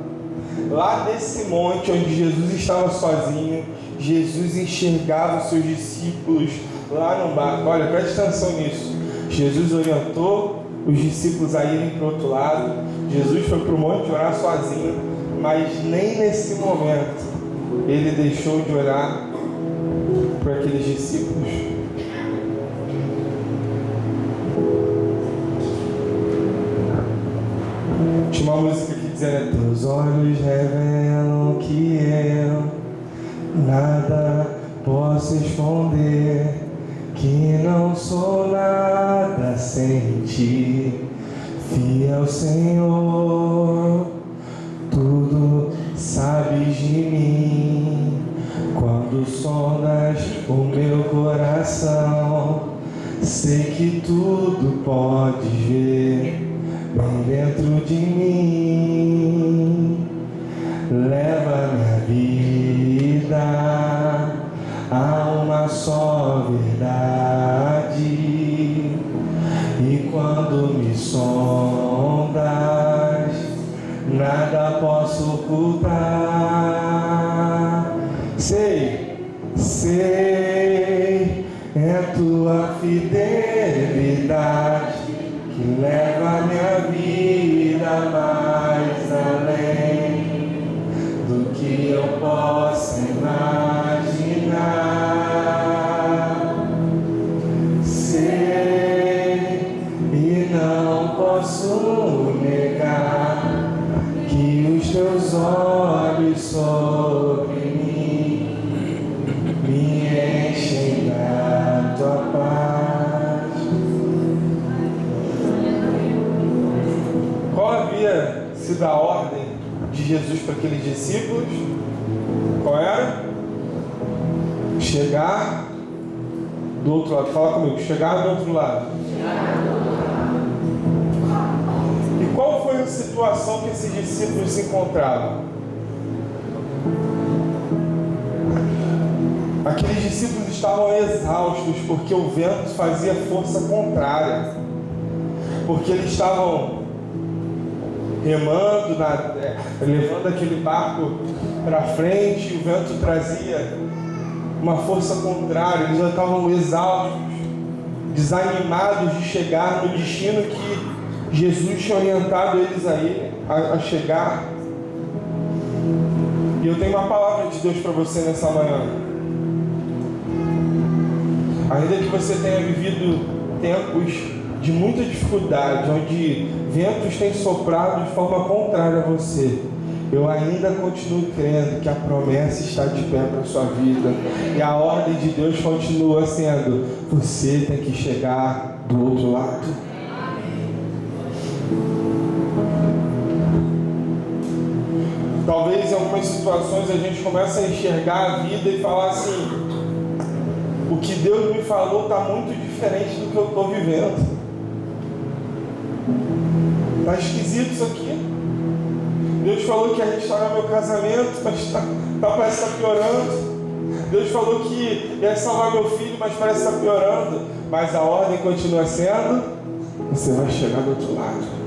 Lá desse monte onde Jesus estava sozinho, Jesus enxergava os seus discípulos lá no barco. Olha, preste atenção nisso. Jesus orientou os discípulos a irem para o outro lado. Jesus foi para o monte orar sozinho, mas nem nesse momento ele deixou de orar para aqueles discípulos. Tinha uma música que dizia: teus olhos revelam que eu nada posso esconder, que não sou nada sem ti, fiel Senhor, tudo sabes de mim. Quando sondas o meu coração, sei que tudo podes ver bem dentro de mim. Leva minha vida a uma só verdade, e quando me sondas, nada posso ocultar. Sei, é tua fidelidade que leva minha vida mais além do que eu possa imaginar. Sei e não posso negar que os teus olhos sobre mim me enchem da tua paz. Qual havia sido a ordem de Jesus para aqueles discípulos? Qual era? Chegar do outro lado. Fala comigo, chegar do outro lado. E qual foi a situação que esses discípulos se encontravam? Aqueles discípulos estavam exaustos porque o vento fazia força contrária, porque eles estavam remando, levando aquele barco para frente, e o vento trazia uma força contrária. Eles já estavam exaustos, desanimados de chegar no destino que Jesus tinha orientado eles a chegar. E eu tenho uma palavra de Deus para você nessa manhã. Ainda que você tenha vivido tempos de muita dificuldade, onde ventos têm soprado de forma contrária a você, eu ainda continuo crendo que a promessa está de pé para a sua vida. E a ordem de Deus continua sendo: você tem que chegar do outro lado. Talvez em algumas situações a gente comece a enxergar a vida e falar assim: o que Deus me falou está muito diferente do que eu estou vivendo. Está esquisito isso aqui. Deus falou que a gente está no meu casamento, mas parece que está piorando. Deus falou que ia salvar meu filho, mas parece que está piorando. Mas a ordem continua sendo: você vai chegar do outro lado.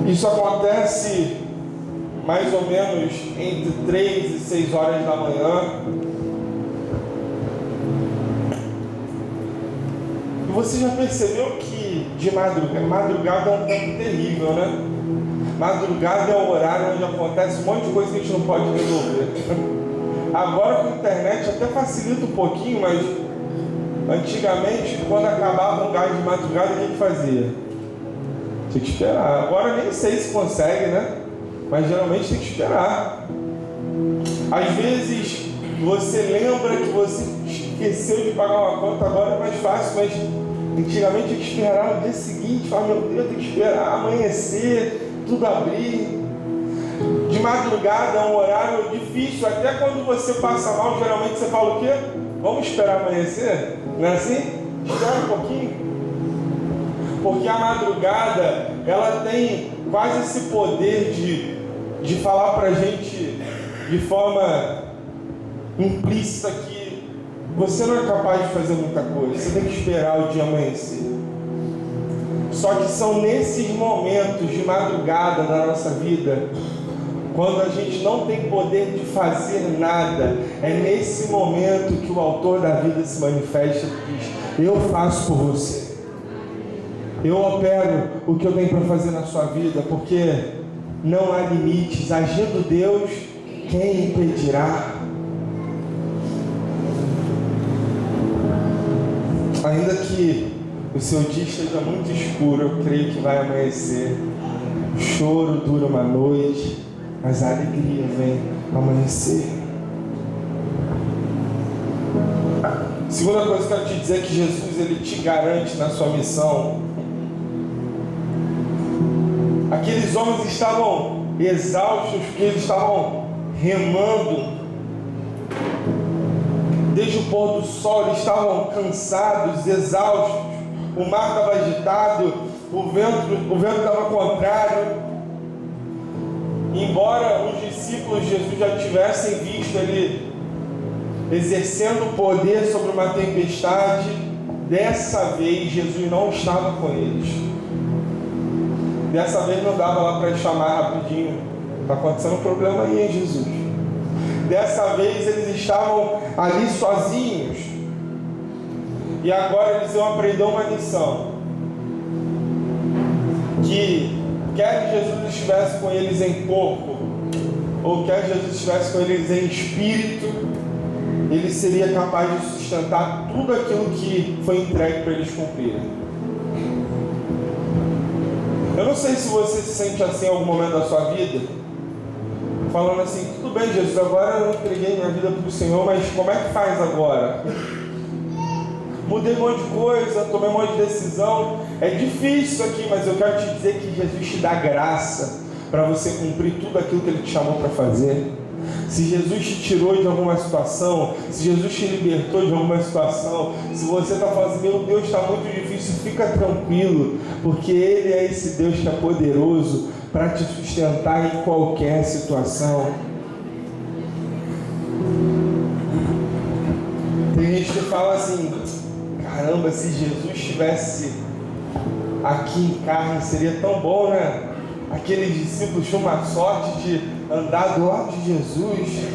Isso acontece mais ou menos entre 3 e 6 horas da manhã. E você já percebeu que de madrugada é um tempo terrível, né? Madrugada é o horário onde acontece um monte de coisa que a gente não pode resolver. Agora com a internet até facilita um pouquinho, mas antigamente, quando acabava um gás de madrugada, o que fazia? Tinha que esperar. Agora nem sei se consegue, né? Mas geralmente tem que esperar. Às vezes você lembra que você esqueceu de pagar uma conta, agora é mais fácil, mas antigamente tinha que esperar o dia seguinte, falar, meu Deus, tem que esperar amanhecer, tudo abrir. De madrugada é um horário difícil, até quando você passa mal, geralmente você fala o quê? Vamos esperar amanhecer? Não é assim? Espera um pouquinho. Porque a madrugada, ela tem quase esse poder de falar pra gente de forma implícita que você não é capaz de fazer muita coisa, você tem que esperar o dia amanhecer. Só que são nesses momentos de madrugada da nossa vida, quando a gente não tem poder de fazer nada, é nesse momento que o autor da vida se manifesta e diz: eu faço por você, eu opero o que eu tenho para fazer na sua vida, porque não há limites. Agindo Deus, quem impedirá? Ainda que o seu dia esteja muito escuro, eu creio que vai amanhecer. O choro dura uma noite, mas a alegria vem amanhecer. Segunda coisa que eu quero te dizer é que Jesus, ele te garante na sua missão. Aqueles homens estavam exaustos porque eles estavam remando desde o pôr do sol, eles estavam cansados, exaustos. O mar estava agitado, o vento estava contrário. Embora os discípulos de Jesus já tivessem visto ele exercendo poder sobre uma tempestade, dessa vez Jesus não estava com eles. Dessa vez não dava lá para chamar rapidinho: está acontecendo um problema aí, hein, Jesus? Dessa vez eles estavam ali sozinhos. E agora eles iam aprender uma lição: que quer que Jesus estivesse com eles em corpo, ou quer que Jesus estivesse com eles em espírito, ele seria capaz de sustentar tudo aquilo que foi entregue para eles cumprirem. Eu não sei se você se sente assim em algum momento da sua vida, falando assim: tudo bem, Jesus, agora eu entreguei minha vida para o Senhor, mas como é que faz agora? Mudei um monte de coisa, tomei um monte de decisão, é difícil isso aqui, mas eu quero te dizer que Jesus te dá graça para você cumprir tudo aquilo que Ele te chamou para fazer. Se Jesus te tirou de alguma situação, se Jesus te libertou de alguma situação, se você está falando assim: meu Deus, está muito difícil, fica tranquilo, porque Ele é esse Deus que é poderoso para te sustentar em qualquer situação. Tem gente que fala assim: caramba, se Jesus estivesse aqui em carne seria tão bom, né? Aqueles discípulos tinham uma sorte de andar do lado de Jesus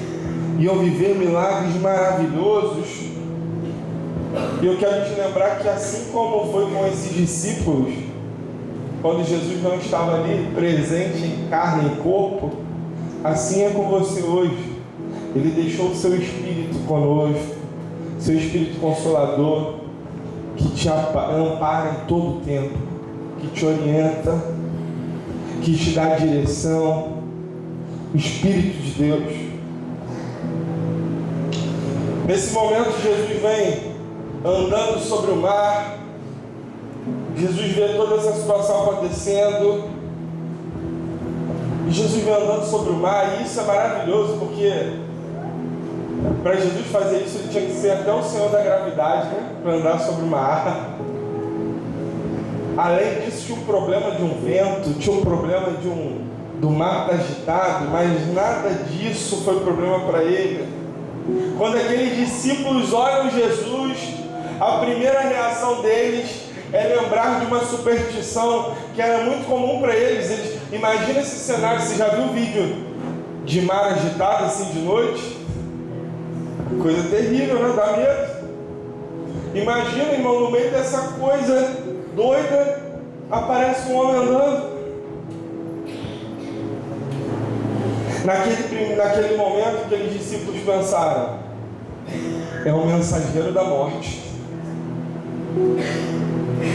e eu viver milagres maravilhosos. E eu quero te lembrar que assim como foi com esses discípulos, quando Jesus não estava ali presente em carne e corpo, assim é com você hoje. Ele deixou o seu Espírito conosco, seu Espírito Consolador, que te ampara em todo o tempo, que te orienta, que te dá direção. O Espírito de Deus. Nesse momento Jesus vem andando sobre o mar. Jesus vê toda essa situação acontecendo e Jesus vem andando sobre o mar. E isso é maravilhoso, porque para Jesus fazer isso ele tinha que ser até o Senhor da gravidade, né? Para andar sobre o mar. Além disso, tinha um problema de um vento, tinha um problema do mar estar agitado, mas nada disso foi problema para ele. Quando aqueles discípulos olham Jesus, a primeira reação deles é lembrar de uma superstição que era muito comum para eles. Imagina esse cenário. Você já viu o vídeo de mar agitado assim de noite? Coisa terrível, né? Dá medo. Imagina, irmão, no meio dessa coisa doida aparece um homem andando. Naquele momento, aqueles discípulos pensaram: é o mensageiro da morte,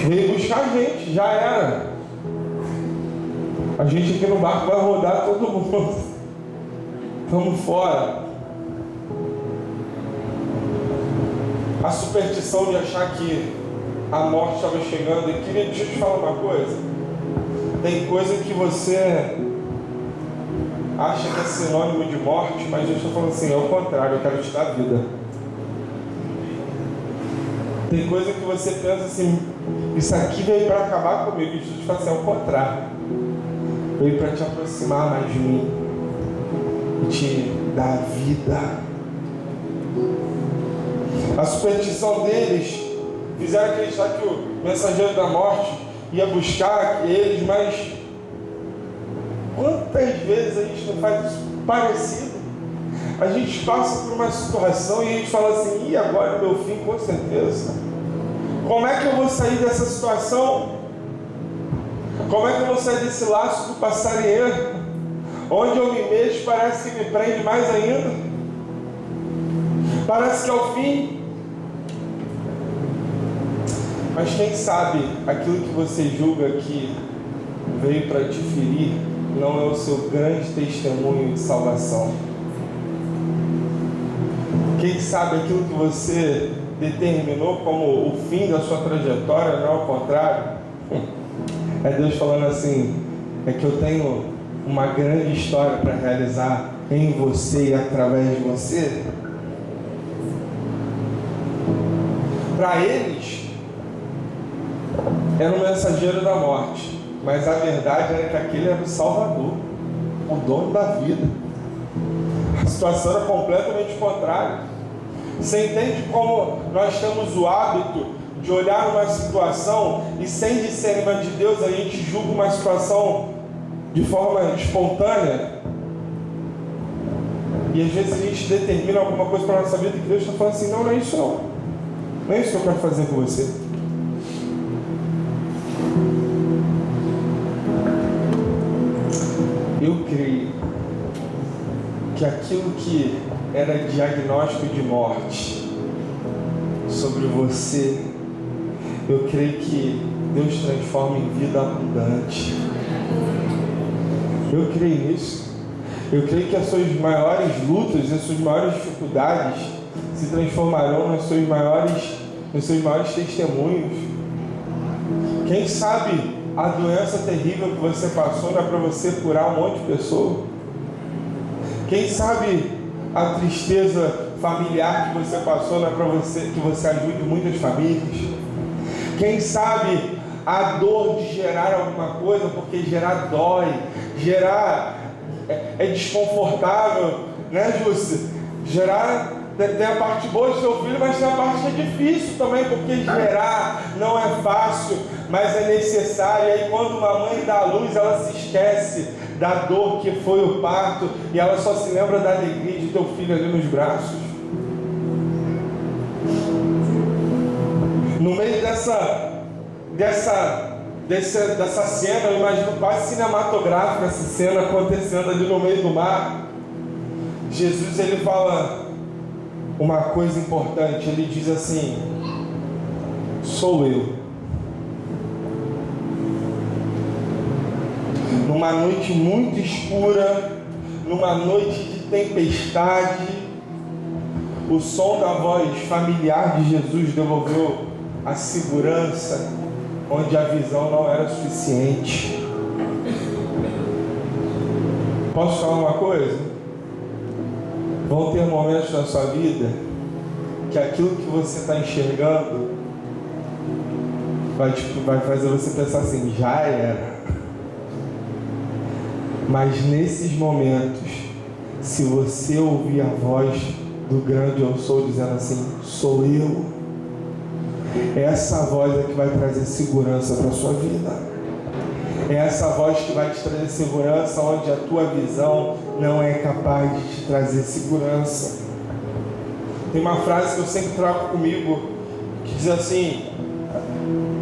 veio buscar a gente, já era. A gente aqui no barco vai rodar todo mundo, estamos fora. a superstição de achar que a morte estava chegando. E querido, deixa eu te falar uma coisa. Tem coisa que você acha que é sinônimo de morte, mas eu estou falando assim, é o contrário, eu quero te dar vida. Tem coisa que você pensa assim, isso aqui veio para acabar comigo, e Jesus fala assim, é o contrário. Veio para te aproximar mais de mim e te dar vida. A superstição deles fizeram acreditar que o mensageiro da morte ia buscar eles, mas quantas vezes a gente não faz isso parecido? A gente passa por uma situação e a gente fala assim, e agora é meu fim, com certeza. Como é que eu vou sair dessa situação? Como é que eu vou sair desse laço do passarinheiro? Onde eu me mexo parece que me prende mais ainda. Parece que é o fim. Mas quem sabe aquilo que você julga que veio para te ferir não é o seu grande testemunho de salvação. Quem sabe aquilo que você determinou como o fim da sua trajetória não é o contrário. É Deus falando assim, é que eu tenho uma grande história para realizar em você e através de você. Para eles era um mensageiro da morte, mas a verdade era que aquele era o Salvador, o dono da vida. A situação era completamente contrária. Você entende como nós temos o hábito de olhar uma situação e sem discernimento de Deus a gente julga uma situação de forma espontânea? E às vezes a gente determina alguma coisa para a nossa vida que Deus está falando assim, não é isso não. Não é isso que eu quero fazer com você. Eu creio que aquilo que era diagnóstico de morte sobre você, eu creio que Deus transforma em vida abundante. Eu creio nisso. Eu creio que as suas maiores lutas, as suas maiores dificuldades se transformarão nos seus maiores testemunhos. Quem sabe a doença terrível que você passou não é para você curar um monte de pessoa? Quem sabe a tristeza familiar que você passou não é para você que você ajude muitas famílias? Quem sabe a dor de gerar alguma coisa, porque gerar dói, gerar é desconfortável, né, Júcia? Gerar tem a parte boa do seu filho, mas tem a parte que é difícil também, porque gerar não é fácil, mas é necessário. E aí quando uma mãe dá à luz, ela se esquece da dor que foi o parto e ela só se lembra da alegria de ter o filho ali nos braços. No meio dessa cena, eu imagino quase cinematográfica essa cena acontecendo ali no meio do mar. Jesus, ele fala uma coisa importante, ele diz assim, sou eu. Numa noite muito escura, numa noite de tempestade, o som da voz familiar de Jesus devolveu a segurança onde a visão não era suficiente. Posso falar uma coisa? Vão ter momentos na sua vida que aquilo que você está enxergando vai fazer você pensar assim, já era. Mas nesses momentos, se você ouvir a voz do grande eu sou dizendo assim, sou eu, essa voz é que vai trazer segurança para a sua vida. É essa voz que vai te trazer segurança onde a tua visão não é capaz de te trazer segurança. Tem uma frase que eu sempre trago comigo que diz assim,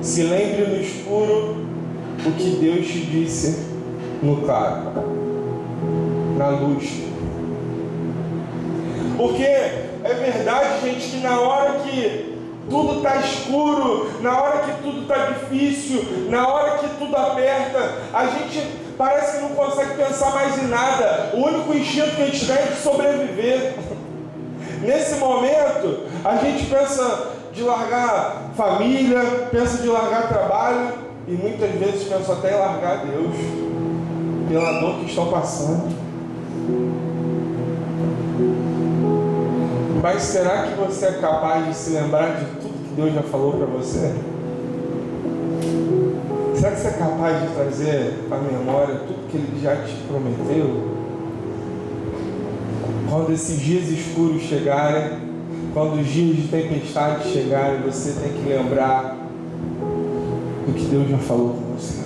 se lembre no escuro o que Deus te disse no claro, na luz. Porque é verdade, gente, que na hora que tudo está escuro, na hora que tudo está difícil, na hora que tudo aperta, a gente parece que não consegue pensar mais em nada. O único instinto que a gente tem é de sobreviver. Nesse momento, a gente pensa de largar família, pensa de largar trabalho e muitas vezes pensa até em largar Deus pela dor que estão passando. Mas será que você é capaz de se lembrar de tudo que Deus já falou para você? Será que você é capaz de trazer à memória tudo que Ele já te prometeu? Quando esses dias escuros chegarem, quando os dias de tempestade chegarem, você tem que lembrar do que Deus já falou com você.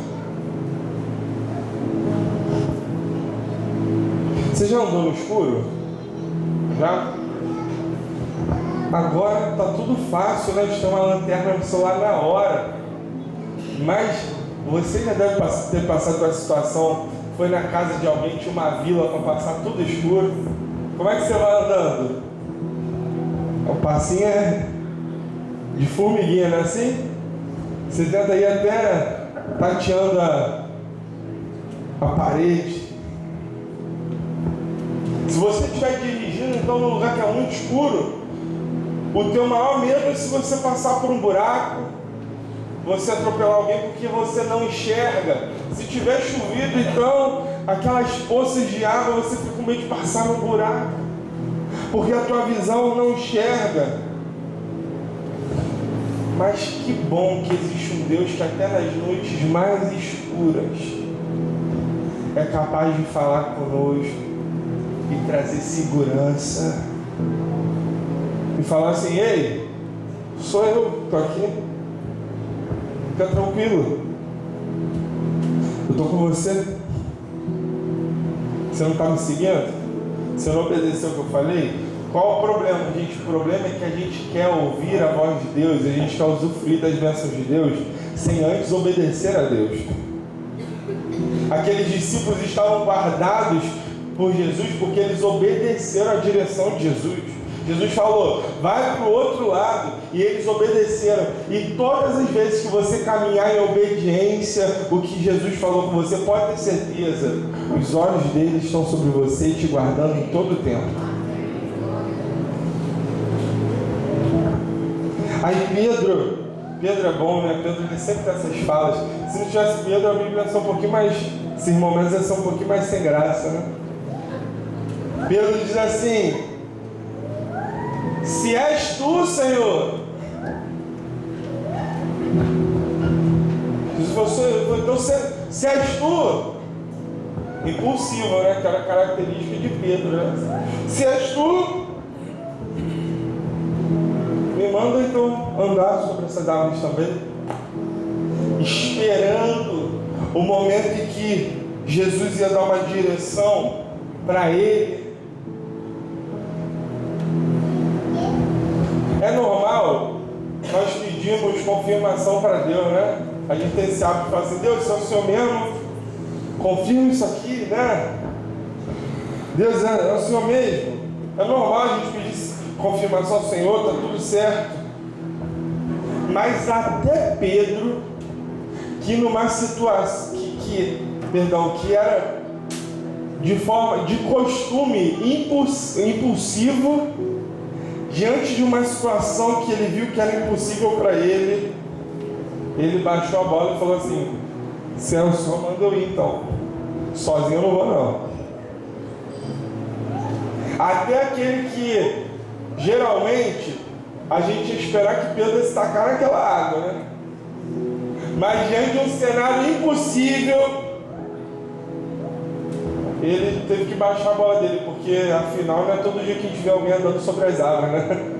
Você já andou no escuro? Já? Agora está tudo fácil, né? Tem uma lanterna no celular na hora. Mas você já deve ter passado por essa situação. Foi na casa de alguém, tinha uma vila para passar tudo escuro. Como é que você vai andando? O passinho é de formiguinha, não é assim? Você tenta ir até tateando a parede. Se você estiver dirigindo então num lugar que é muito escuro, o teu maior medo é se você passar por um buraco, você atropelar alguém porque você não enxerga. Se tiver chovido, então aquelas poças de água, você fica com medo de passar no buraco, porque a tua visão não enxerga. Mas que bom que existe um Deus que até nas noites mais escuras é capaz de falar conosco e trazer segurança e falar assim: ei, sou eu, estou aqui, fica tranquilo, eu estou com você. Você não está me seguindo? Você não obedeceu o que eu falei? Qual o problema, gente? O problema é que a gente quer ouvir a voz de Deus, a gente quer usufruir das bênçãos de Deus sem antes obedecer a Deus. Aqueles discípulos estavam guardados por Jesus porque eles obedeceram a direção de Jesus. Jesus falou: vai para o outro lado, e eles obedeceram. E todas as vezes que você caminhar em obediência o que Jesus falou com você, pode ter certeza, os olhos dele estão sobre você, te guardando em todo o tempo. Aí Pedro é bom, né? Pedro ele sempre tem essas falas. Se não tivesse Pedro, a Bíblia ia ser um pouquinho mais, esses momentos ia ser um pouquinho mais sem graça, né? Pedro diz assim: se és tu, Senhor. Então, se és tu, impulsivo, né? Que era a característica de Pedro, né? Se és tu, me manda então andar sobre essas árvores também, esperando o momento em que Jesus ia dar uma direção para ele. É normal nós pedimos confirmação para Deus, né? A gente tem esse hábito de falar assim: Deus, se é o Senhor mesmo, confirma isso aqui, né? Deus, é o Senhor mesmo. É normal a gente pedir confirmação ao Senhor, está tudo certo. Mas até Pedro, que numa situação que era de forma, de costume impulsivo, diante de uma situação que ele viu que era impossível para ele, ele baixou a bola e falou assim: se é o Senhor, manda eu ir então, sozinho eu não vou não. Até aquele que geralmente a gente ia esperar que Pedro se tacar naquela água, né? Mas diante de um cenário impossível, ele teve que baixar a bola dele, porque afinal não é todo dia que a gente vê alguém andando sobre as águas, né?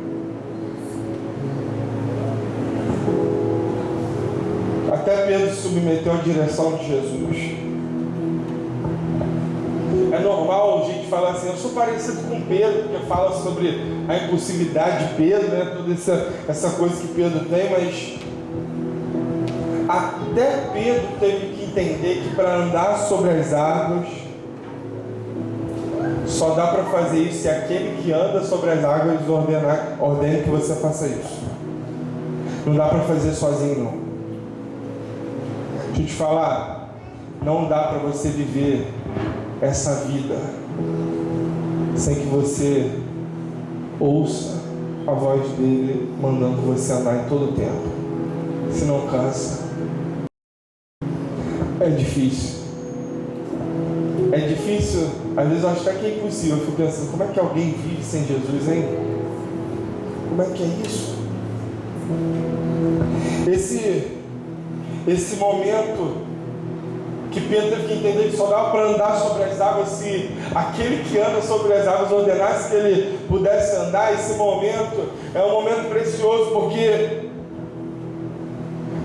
Até Pedro se submeteu à direção de Jesus. É normal a gente falar assim: eu sou parecido com Pedro, porque fala sobre a impulsividade de Pedro, né? Toda essa coisa que Pedro tem, mas até Pedro teve que entender que para andar sobre as águas só dá para fazer isso se aquele que anda sobre as águas ordena que você faça isso. Não dá para fazer sozinho, não. Deixa eu te falar, não dá para você viver essa vida sem que você ouça a voz dele mandando você andar em todo o tempo. Se não cansa. É difícil. É difícil, às vezes eu acho até que é impossível. Eu fico pensando, como é que alguém vive sem Jesus, hein? Como é que é isso? Esse momento que Pedro teve que entender que só dava para andar sobre as águas se aquele que anda sobre as águas ordenasse que ele pudesse andar. Esse momento é um momento precioso, porque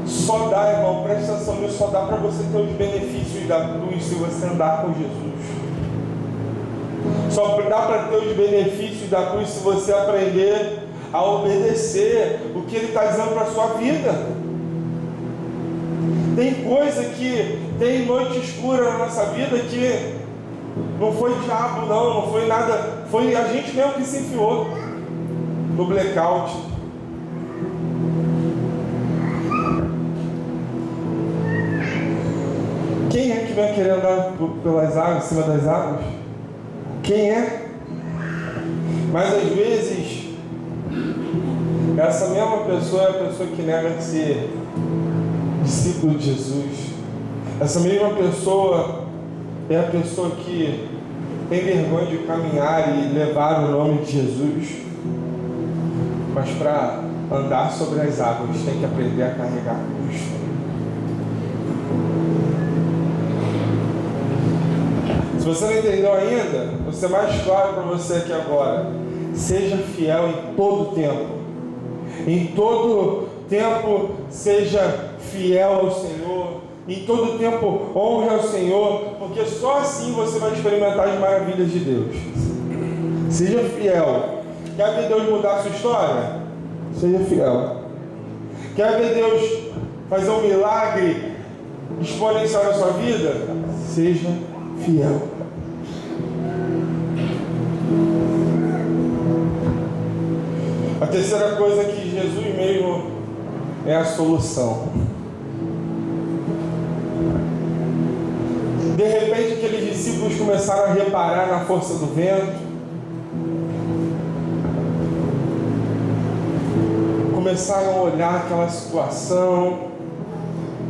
só dá, irmão, presta atenção nisso, só dá para você ter os benefícios da cruz se você andar com Jesus. Só dá para ter os benefícios da cruz se você aprender a obedecer o que ele está dizendo para a sua vida. Tem coisa que tem noite escura na nossa vida que não foi diabo não foi nada, foi a gente mesmo que se enfiou no blackout. Quem é que vai querer andar pelas águas, em cima das águas? Quem é? Mas às vezes essa mesma pessoa é a pessoa que nega ser discípulo de Jesus. Essa mesma pessoa é a pessoa que tem vergonha de caminhar e levar o nome de Jesus. Mas para andar sobre as águas tem que aprender a carregar a cruz. Se você não entendeu ainda, vou ser mais claro para você aqui agora. Seja fiel em todo tempo. Em todo tempo, seja fiel ao Senhor. Em todo tempo, honre ao Senhor, porque só assim você vai experimentar as maravilhas de Deus. Seja fiel. Quer ver Deus mudar a sua história? Seja fiel. Quer ver Deus fazer um milagre exponencial na sua vida? Seja fiel. A terceira coisa é que Jesus mesmo é a solução. De repente aqueles discípulos começaram a reparar na força do vento, começaram a olhar aquela situação.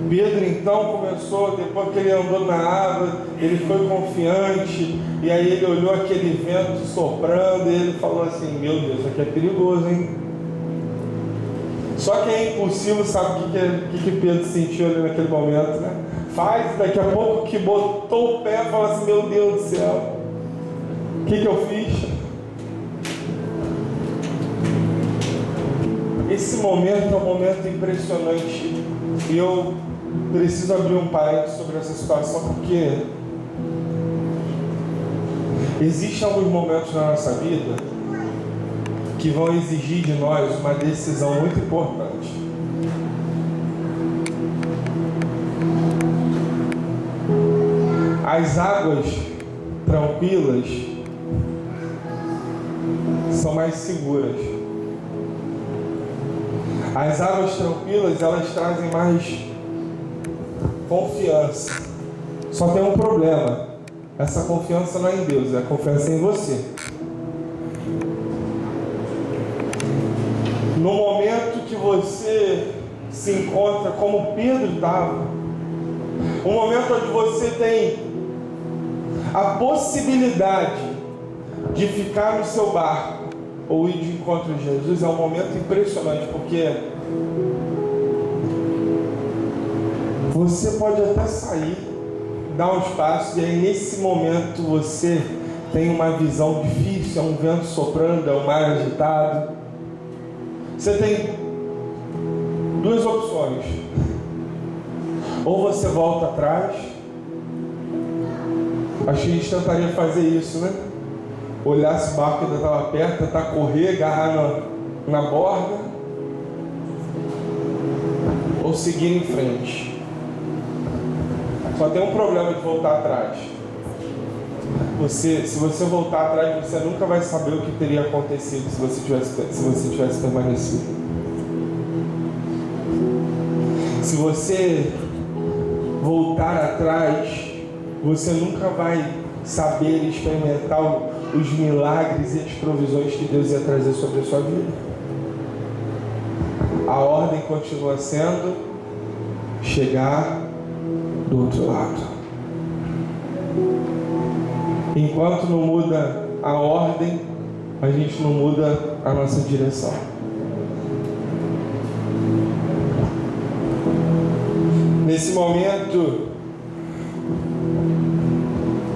Pedro então começou, depois que ele andou na água, ele foi confiante, e aí ele olhou aquele vento soprando, e ele falou assim: meu Deus, isso aqui é perigoso, hein? Só que é impossível, sabe o que Pedro sentiu ali naquele momento, né? Daqui a pouco que botou o pé, fala assim: meu Deus do céu, o que eu fiz? Esse momento é um momento impressionante, e eu preciso abrir um parênteses sobre essa situação, porque existem alguns momentos na nossa vida que vão exigir de nós uma decisão muito importante. As águas tranquilas são mais seguras. As águas tranquilas, elas trazem mais confiança. Só tem um problema: essa confiança não é em Deus, é a confiança em você. No momento que você se encontra como Pedro estava, um momento onde você tem a possibilidade de ficar no seu barco ou ir de encontro a Jesus, é um momento impressionante, porque você pode até sair, dar uns passos, e aí nesse momento você tem uma visão difícil, é um vento soprando, é um mar agitado. Você tem duas opções: ou você volta atrás. Acho que a gente tentaria fazer isso, né? Olhar se o barco ainda estava perto, tentar correr, agarrar na borda, ou seguir em frente. Só tem um problema de voltar atrás. Se você voltar atrás, você nunca vai saber o que teria acontecido se você tivesse permanecido. Se você voltar atrás, você nunca vai saber experimentar os milagres e as provisões que Deus ia trazer sobre a sua vida. A ordem continua sendo chegar do outro lado. Enquanto não muda a ordem, a gente não muda a nossa direção. Nesse momento,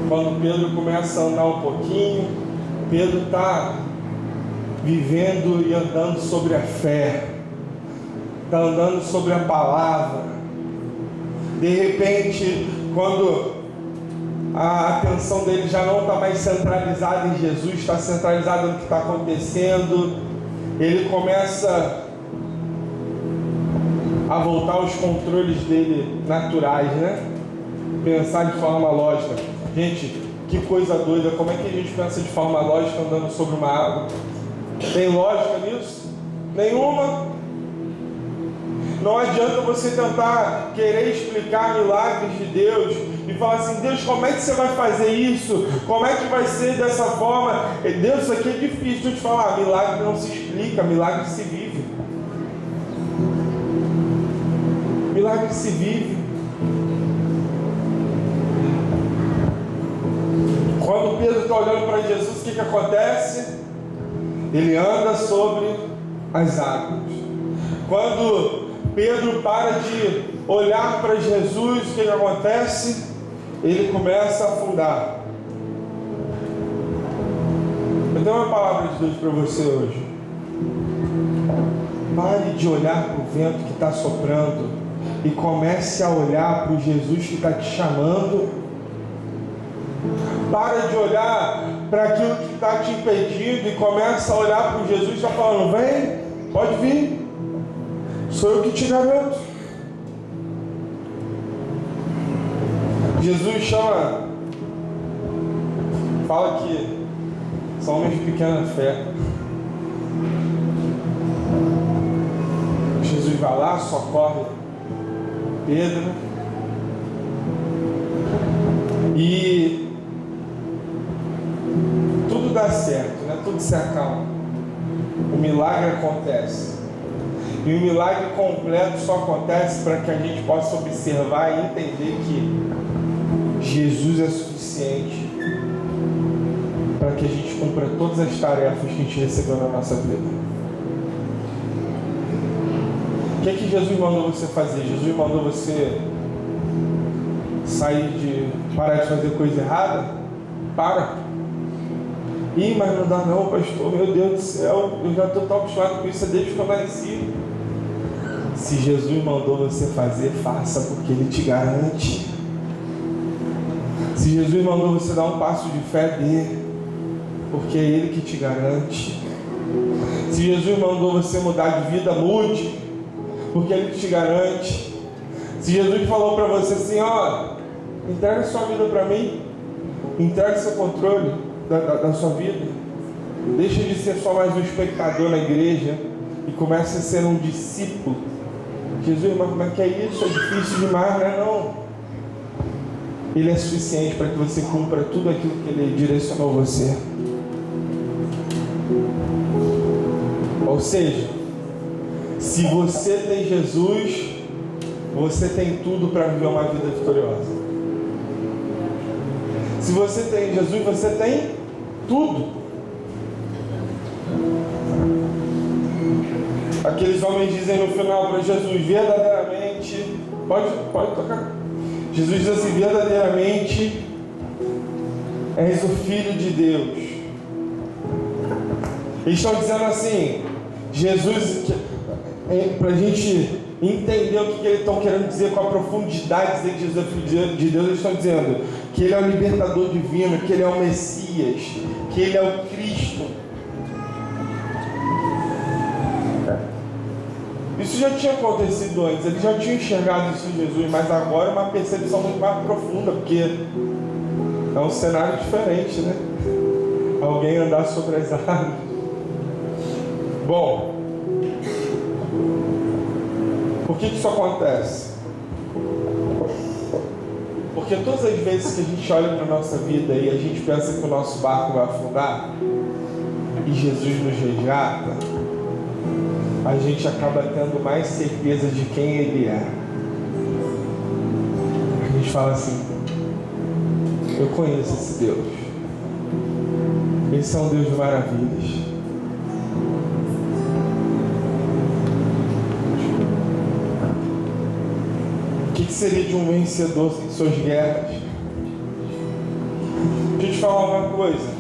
quando Pedro começa a andar um pouquinho, Pedro está vivendo e andando sobre a fé, está andando sobre a palavra. De repente, quando a atenção dele já não está mais centralizada em Jesus, está centralizada no que está acontecendo, ele começa a voltar aos controles dele naturais, né? Pensar de forma lógica. Gente, que coisa doida, como é que a gente pensa de forma lógica andando sobre uma água? Tem lógica nisso? Nenhuma. Não adianta você tentar querer explicar milagres de Deus e falar assim: Deus, como é que você vai fazer isso? Como é que vai ser dessa forma? Deus, isso aqui é difícil. Deixa eu te falar, milagre não se explica, milagre se vive. Milagre se vive. Quando Pedro está olhando para Jesus, o que acontece? Ele anda sobre as águas. Quando Pedro para de olhar para Jesus, o que acontece? Ele começa a afundar. Eu tenho uma palavra de Deus para você hoje. Pare de olhar para o vento que está soprando e comece a olhar para o Jesus que está te chamando. Para de olhar para aquilo que está te impedindo e começa a olhar para o Jesus que está falando: vem, pode vir, sou eu que te garanto. Jesus chama, fala que são homens de pequena fé. Jesus vai lá, socorre Pedro e tudo dá certo, né? Tudo se acalma. O milagre acontece. E o milagre completo só acontece para que a gente possa observar e entender que Jesus é suficiente para que a gente cumpra todas as tarefas que a gente recebeu na nossa vida. O que é que Jesus mandou você fazer? Jesus mandou você parar de fazer coisa errada? Para. Ih, mas não dá não, pastor, meu Deus do céu, eu já estou tão acostumado com isso desde que eu nasci. Se Jesus mandou você fazer, faça, porque Ele te garante. Se Jesus mandou você dar um passo de fé, dê, porque é Ele que te garante. Se Jesus mandou você mudar de vida, mude, porque Ele que te garante. Se Jesus falou para você assim: ó, entrega sua vida para mim, entrega seu controle da sua vida, deixa de ser só mais um espectador na igreja e comece a ser um discípulo. Jesus, mas como é que é isso? É difícil demais, não é não? Ele é suficiente para que você cumpra tudo aquilo que Ele direcionou você. Ou seja, se você tem Jesus, você tem tudo para viver uma vida vitoriosa. Se você tem Jesus, você tem tudo. Aqueles homens dizem no final para Jesus: verdadeiramente, pode tocar. Jesus diz assim: verdadeiramente és o Filho de Deus. Eles estão dizendo assim, Jesus, para a gente entender o que eles estão querendo dizer com a profundidade de Jesus é Filho de Deus, eles estão dizendo que Ele é o libertador divino, que Ele é o Messias, que Ele é o Cristo. Isso já tinha acontecido antes, eles já tinham enxergado isso em Jesus, mas agora é uma percepção muito mais profunda, porque é um cenário diferente, né? Alguém andar sobre as águas. Bom, por que isso acontece? Porque todas as vezes que a gente olha para a nossa vida e a gente pensa que o nosso barco vai afundar e Jesus nos resgata, a gente acaba tendo mais certeza de quem Ele é. A gente fala assim: eu conheço esse Deus. Esse é um Deus de maravilhas. O que seria de um vencedor em suas guerras? Deixa eu te falar uma coisa.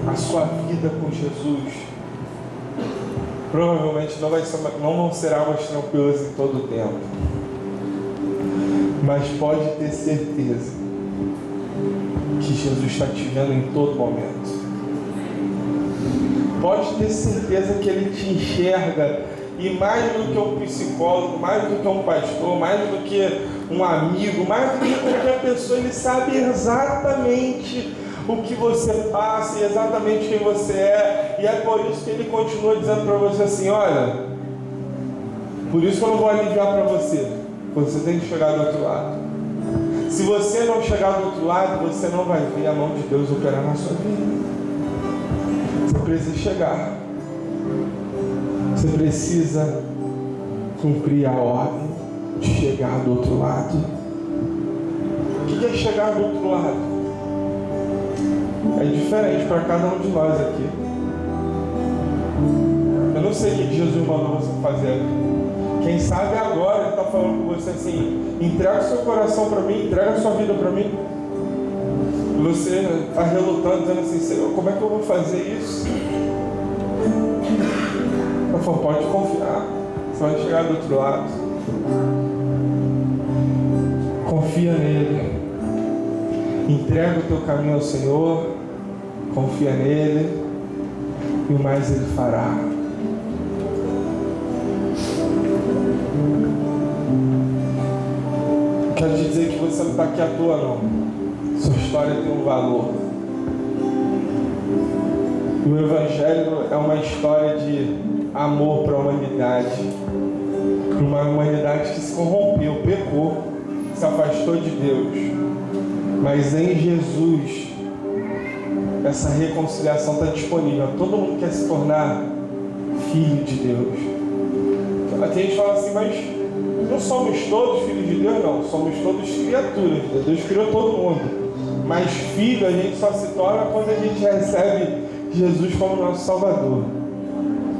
A sua vida com Jesus provavelmente não será mais tranquila em todo o tempo. Mas pode ter certeza que Jesus está te vendo em todo momento. Pode ter certeza que Ele te enxerga. E mais do que um psicólogo, mais do que um pastor, mais do que um amigo, mais do que qualquer pessoa, Ele sabe exatamente o que você passa e exatamente quem você é. E é por isso que Ele continua dizendo para você assim: olha, por isso que eu não vou aliviar para você. Você tem que chegar do outro lado. Se você não chegar do outro lado, você não vai ver a mão de Deus operar na sua vida. Você precisa chegar. Você precisa cumprir a ordem de chegar do outro lado. O que é chegar do outro lado? É diferente para cada um de nós aqui. Eu não sei o que Jesus mandou você fazer. Quem sabe agora Ele está falando com você assim: entrega o seu coração para mim, entrega a sua vida para mim. E você está relutando, dizendo assim: Senhor, como é que eu vou fazer isso? Eu falo: pode confiar, você vai chegar do outro lado. Confia nele. Entrega o teu caminho ao Senhor. Confia nele. E o mais Ele fará. Quero te dizer que você não está aqui à toa, não. Sua história tem um valor. E o Evangelho é uma história de amor para a humanidade. Para uma humanidade que se corrompeu, pecou, se afastou de Deus. Mas em Jesus, essa reconciliação está disponível. Todo mundo quer se tornar filho de Deus. Tem gente que fala assim: mas não somos todos filhos de Deus? Não, somos todos criaturas. Deus criou todo mundo. Mas filho a gente só se torna quando a gente recebe Jesus como nosso Salvador.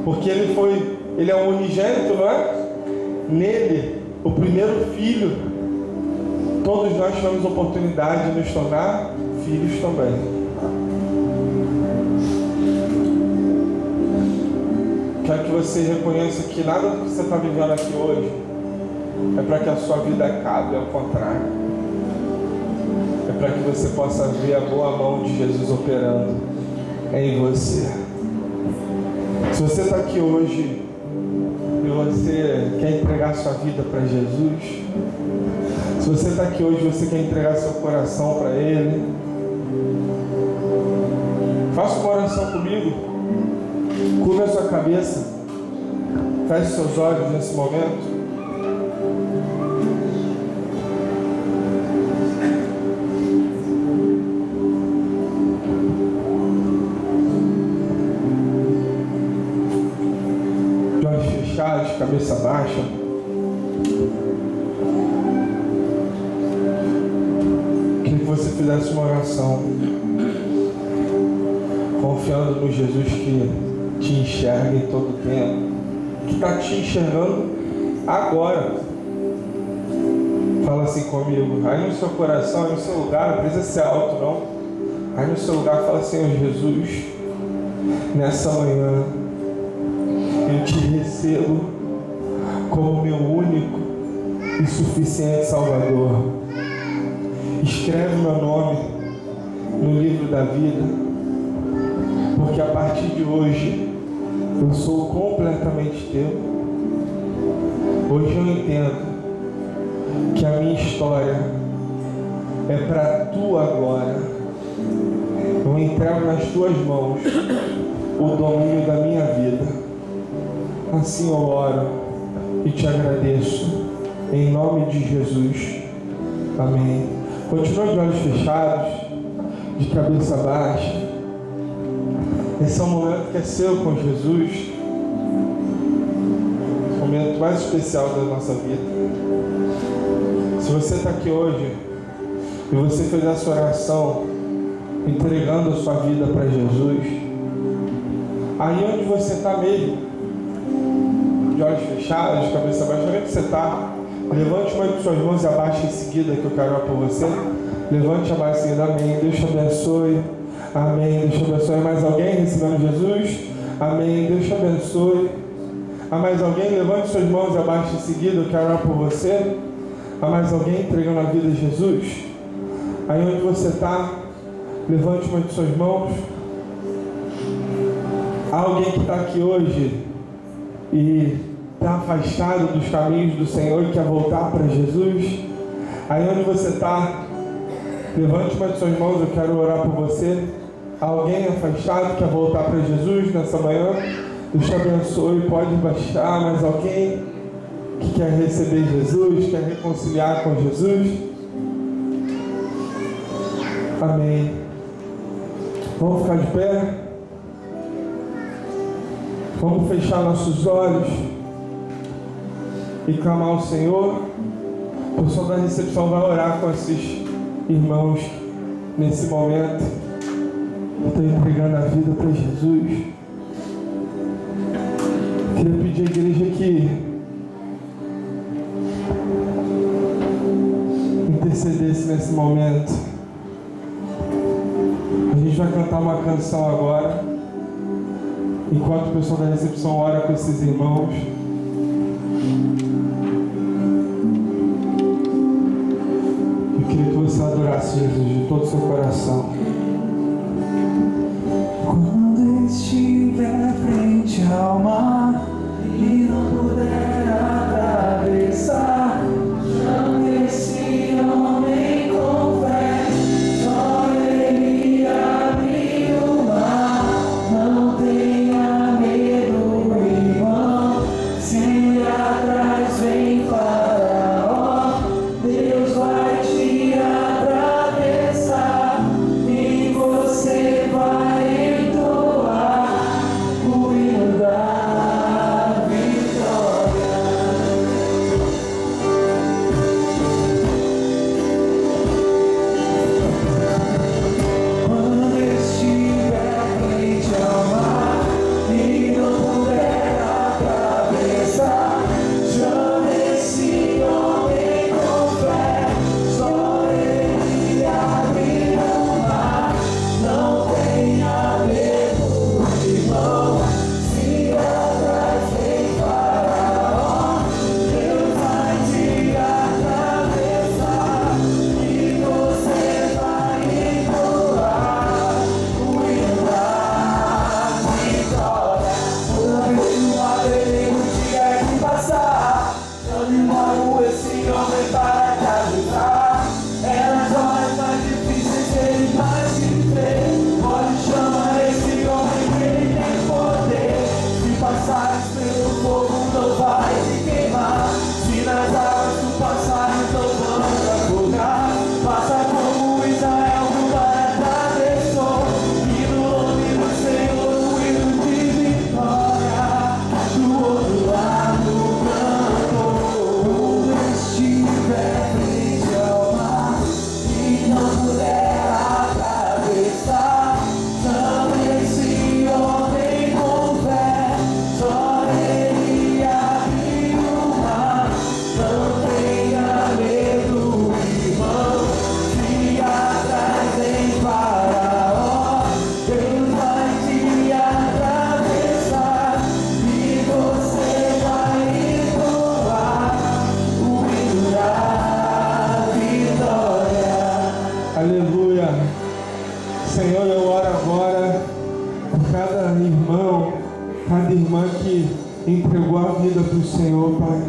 Porque Ele é o unigênito, não é? Nele, o primeiro filho, todos nós tivemos a oportunidade de nos tornar filhos também. Quero que você reconheça que nada do que você está vivendo aqui hoje é para que a sua vida acabe, ao contrário. É para que você possa ver a boa mão de Jesus operando em você. Se você está aqui hoje e você quer entregar sua vida para Jesus, se você está aqui hoje e você quer entregar seu coração para Ele, faça uma oração comigo. Curva a sua cabeça. Feche seus olhos nesse momento. De cabeça baixa. Queria que você fizesse uma oração confiando no Jesus que te enxerga em todo tempo, que está te enxergando agora. Fala assim comigo. Aí no seu coração, aí no seu lugar, não precisa ser alto não. Aí no seu lugar fala: Senhor Jesus, nessa manhã eu te recebo como meu único e suficiente Salvador. Escreve meu nome no livro da vida, porque a partir de hoje eu sou completamente teu. Hoje eu entendo que a minha história é para tua glória. Eu entrego nas tuas mãos o domínio da minha vida. Assim eu oro e te agradeço, em nome de Jesus. Amém. Continua de olhos fechados, de cabeça baixa. Esse é um momento que é seu com Jesus. O momento mais especial da nossa vida. Se você está aqui hoje e você fez essa oração entregando a sua vida para Jesus, aí onde você está mesmo, de olhos fechados, de cabeça baixa, onde é que você está? Levante uma de suas mãos e abaixe em seguida, que eu quero orar por você. Levante e abaixe em seguida. Amém. Deus te abençoe. Amém. Deus te abençoe. Mais alguém recebendo Jesus? Amém. Deus te abençoe. Há mais alguém? Levante suas mãos e abaixe em seguida, eu quero orar por você. Há mais alguém entregando a vida a Jesus? Aí onde você está, levante uma de suas mãos. Há alguém que está aqui hoje e está afastado dos caminhos do Senhor e quer voltar para Jesus? Aí onde você está, levante uma de suas mãos, eu quero orar por você. Há alguém afastado que quer voltar para Jesus nessa manhã? Deus te abençoe. Pode baixar. Mais alguém que quer receber Jesus, quer reconciliar com Jesus? Amém. Vamos ficar de pé. Vamos fechar nossos olhos e clamar ao Senhor. O pessoal da recepção vai orar com esses irmãos nesse momento. Estou entregando a vida para Jesus. Queria pedir à igreja que intercedesse nesse momento. A gente vai cantar uma canção agora, enquanto o pessoal da recepção ora com esses irmãos. Eu queria que você adorasse Jesus de todo o seu coração. Quando estiver frente ao mar e não puder atravessar, chame esse homem com fé, só ele abre o mar. Não tenha medo, irmão, se atrás vem Faraó, Deus vai te atravessar e você vai entoar o hino da vitória. Quando estiver frente ao mar e não puder atravessar, chame esse homem com fé, só ele abre o mar. Não tenha medo, irmão, se atrás vem Faraó, Deus vai te atravessar e você vai entoar o hino da vitória. Toda vez que o inimigo tiver que passar, chame logo esse homem para te ajudar. É nas horas mais difíceis que ele mais te vê. Pode chamar esse homem que ele tem poder. Se passares pelo fogo não vai te queimar. Se nas águas tu passares não vão te afogar. Faça como Israel no mar atravessou, e no nome do Senhor o hino de vitória. Do outro lado cantou. Quando estiver frente ao mar e não puder atravessar, chame esse homem com fé, só ele abre o mar. Não tenha medo, irmão, se atrás vem Faraó, Deus vai te atravessar e você vai entoar o hino da vitória. Aleluia. Senhor, eu oro agora por cada irmão, cada irmã que entregou a vida para o Senhor, Pai.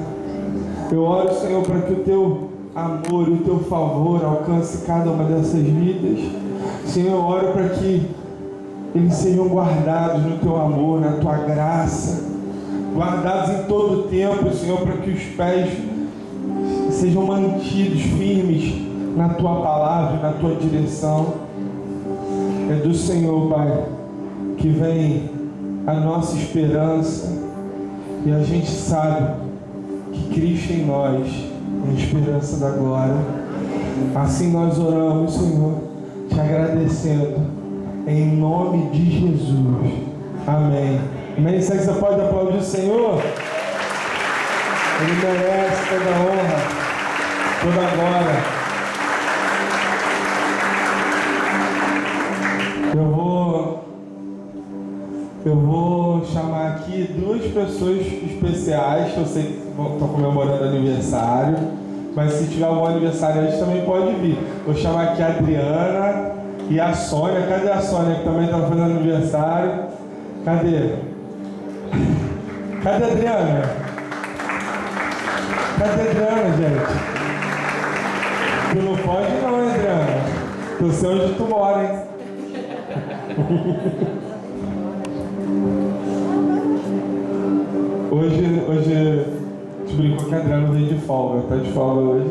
Eu oro, Senhor, para que o Teu amor e o Teu favor alcance cada uma dessas vidas. Senhor, eu oro para que eles sejam guardados no Teu amor, na Tua graça, guardados em todo o tempo, Senhor, para que os pés sejam mantidos firmes na Tua palavra, na Tua direção. É do Senhor, Pai, que vem a nossa esperança, e a gente sabe que Cristo em nós é a esperança da glória. Assim nós oramos, Senhor, te agradecendo, em nome de Jesus. Amém. Amém. Será que você pode aplaudir o Senhor? Ele merece toda a honra, toda a glória. Eu vou chamar aqui duas pessoas especiais, que eu sei que estão comemorando aniversário, mas se tiver algum aniversariante também pode vir. Vou chamar aqui a Adriana e a Sônia. Cadê a Sônia, que também está fazendo aniversário? Cadê? Cadê a Adriana? Cadê a Adriana, gente? Tu não pode não, hein, Adriana? Eu sei onde tu mora, hein? Hoje te brincou que a Adriana veio de folga, tá de folga hoje.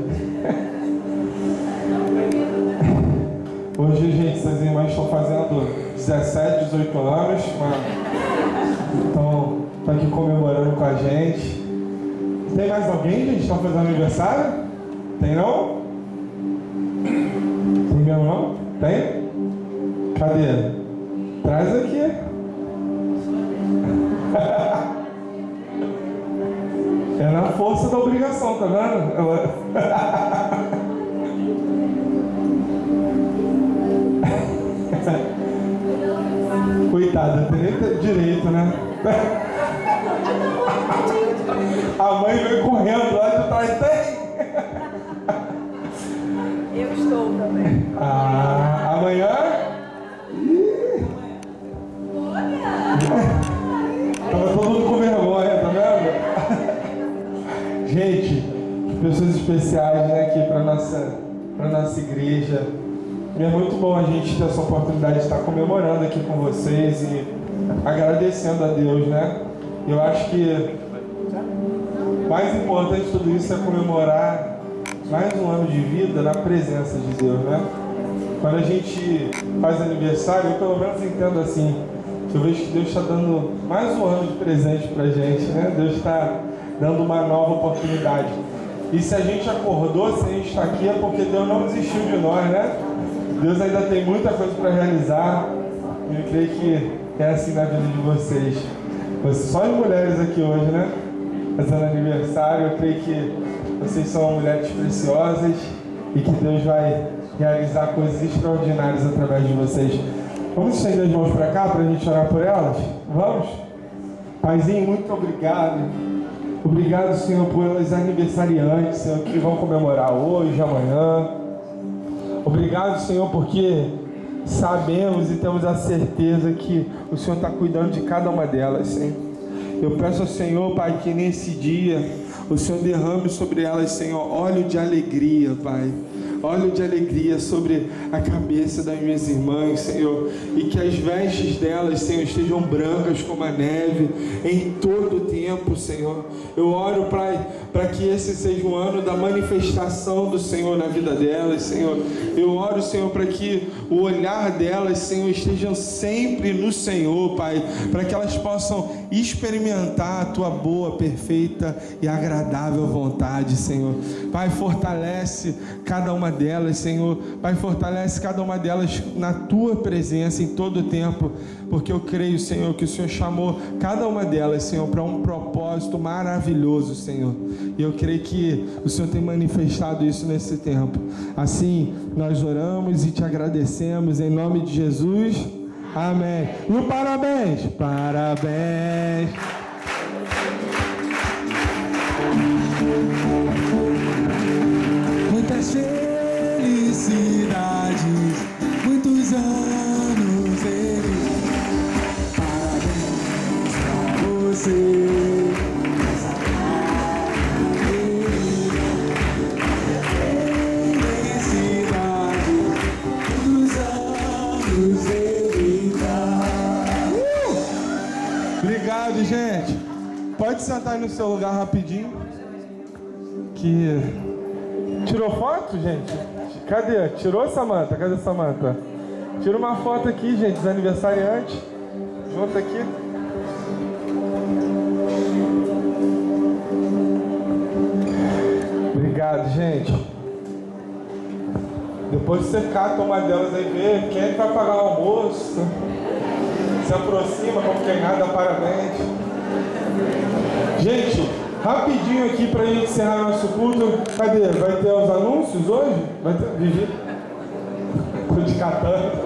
Hoje, gente, essas irmãs estão fazendo 17, 18 anos, estão aqui comemorando com a gente. Tem mais alguém, gente, que está fazendo aniversário? Tem não? Tem mesmo não? Tem? Cadê? Traz aqui. É na força da obrigação, tá vendo? Coitada, tem nem direito, né? A mãe veio correndo lá de trás, tem? Eu estou também. Amanhã? Tava todo mundo com vergonha, tá vendo? Gente, pessoas especiais, né, aqui para nossa igreja. E é muito bom a gente ter essa oportunidade de estar comemorando aqui com vocês e agradecendo a Deus, né? Eu acho que mais importante de tudo isso é comemorar mais um ano de vida na presença de Deus, né? Quando a gente faz aniversário, eu pelo menos entendo assim, eu vejo que Deus está dando mais um ano de presente pra gente, né? Deus está dando uma nova oportunidade. E se a gente acordou, se a gente está aqui, é porque Deus não desistiu de nós, né? Deus ainda tem muita coisa para realizar. E eu creio que é assim na vida de vocês. Só as mulheres aqui hoje, né? Fazendo aniversário, eu creio que vocês são mulheres preciosas e que Deus vai realizar coisas extraordinárias através de vocês. Vamos estender as mãos para cá para a gente orar por elas? Vamos? Paizinho, muito obrigado. Obrigado, Senhor, pelos aniversariantes, Senhor, que vão comemorar hoje, amanhã. Obrigado, Senhor, porque sabemos e temos a certeza que o Senhor está cuidando de cada uma delas, Senhor. Eu peço ao Senhor, Pai, que nesse dia o Senhor derrame sobre elas, Senhor, óleo de alegria, Pai. Óleo de alegria sobre a cabeça das minhas irmãs, Senhor. E que as vestes delas, Senhor, estejam brancas como a neve em todo o tempo, Senhor. Eu oro, Pai, para que esse seja um ano da manifestação do Senhor na vida delas, Senhor. Eu oro, Senhor, para que o olhar delas, Senhor, estejam sempre no Senhor, Pai. Para que elas possam experimentar a Tua boa, perfeita e agradável vontade, Senhor. Pai, fortalece cada uma delas, Senhor. Pai, fortalece cada uma delas na Tua presença em todo o tempo, porque eu creio, Senhor, que o Senhor chamou cada uma delas, Senhor, para um propósito maravilhoso, Senhor. E eu creio que o Senhor tem manifestado isso nesse tempo. Assim, nós oramos e te agradecemos em nome de Jesus. Amém. E um parabéns. Parabéns. Muitas felicidades, muitos anos parabéns pra você. Felicidade, muitos anos de vida. Obrigado, gente. Pode sentar aí no seu lugar rapidinho. Tirou foto, gente? Cadê? Tirou, Samanta? Cadê Samanta? Tira uma foto aqui, gente, dos aniversariantes. Junta aqui. Obrigado, gente. Depois você cata uma delas aí, vê quem é que vai pagar o almoço. Se aproxima, como quem nada, parabéns. Gente, rapidinho aqui pra gente encerrar nosso culto. Cadê? Vai ter os anúncios hoje? Vai ter, Vivi? Tô de catando.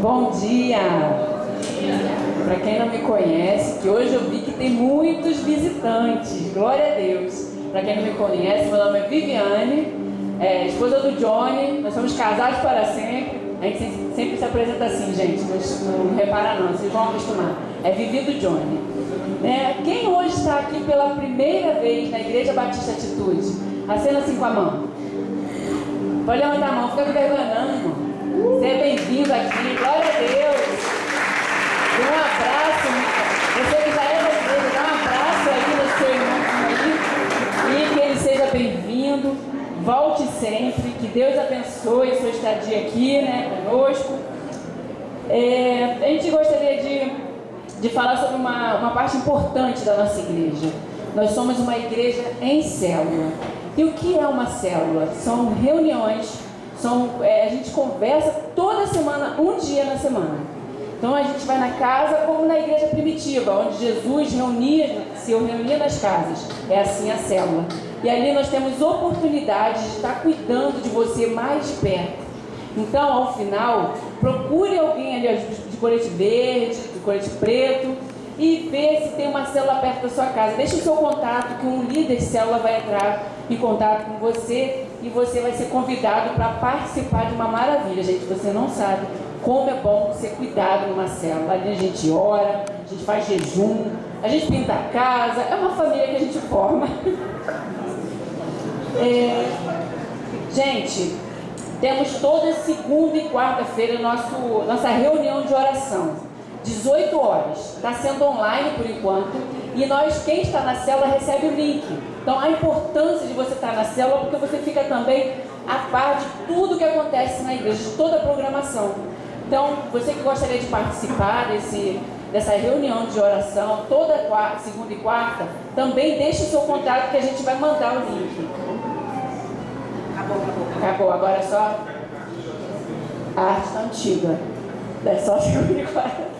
Bom dia! Para quem não me conhece, que hoje eu vi que tem muitos visitantes, glória a Deus. Para quem não me conhece, meu nome é Viviane, esposa do Johnny, nós somos casados para sempre. A gente sempre se apresenta assim, gente, não repara não, vocês vão acostumar. É Vivi do Johnny. Quem hoje está aqui pela primeira vez na Igreja Batista Atitude? Acena assim com a mão. Pode levantar a mão, fica me vergonhando, irmão. Você é bem-vindo aqui, glória a Deus. Dê um abraço, você que já é da igreja, dá um abraço aí no seu irmão aí, e que ele seja bem-vindo. Volte sempre, que Deus abençoe a sua estadia aqui, conosco. A gente gostaria de falar sobre uma parte importante da nossa igreja. Nós somos uma igreja em célula. E o que é uma célula? São reuniões. A gente conversa toda semana, um dia na semana. Então a gente vai na casa como na igreja primitiva, onde Jesus se reunia nas casas. É assim a célula. E ali nós temos oportunidade de estar cuidando de você mais de perto. Então, ao final, procure alguém ali de colete verde, de colete preto, e vê se tem uma célula perto da sua casa. Deixe o seu contato, que um líder de célula vai entrar em contato com você e você vai ser convidado para participar de uma maravilha. Gente, você não sabe como é bom ser cuidado numa célula. Ali a gente ora, a gente faz jejum, a gente pinta a casa, é uma família que a gente forma. Gente, temos toda segunda e quarta-feira nossa reunião de oração. 18 horas, está sendo online por enquanto, e quem está na célula recebe o link. Então a importância de você estar na célula, porque você fica também a par de tudo que acontece na igreja, de toda a programação. Então, você que gostaria de participar dessa reunião de oração, toda segunda e quarta, também deixe o seu contato que a gente vai mandar o link. Acabou, agora é só a arte antiga. É só segunda e quarta.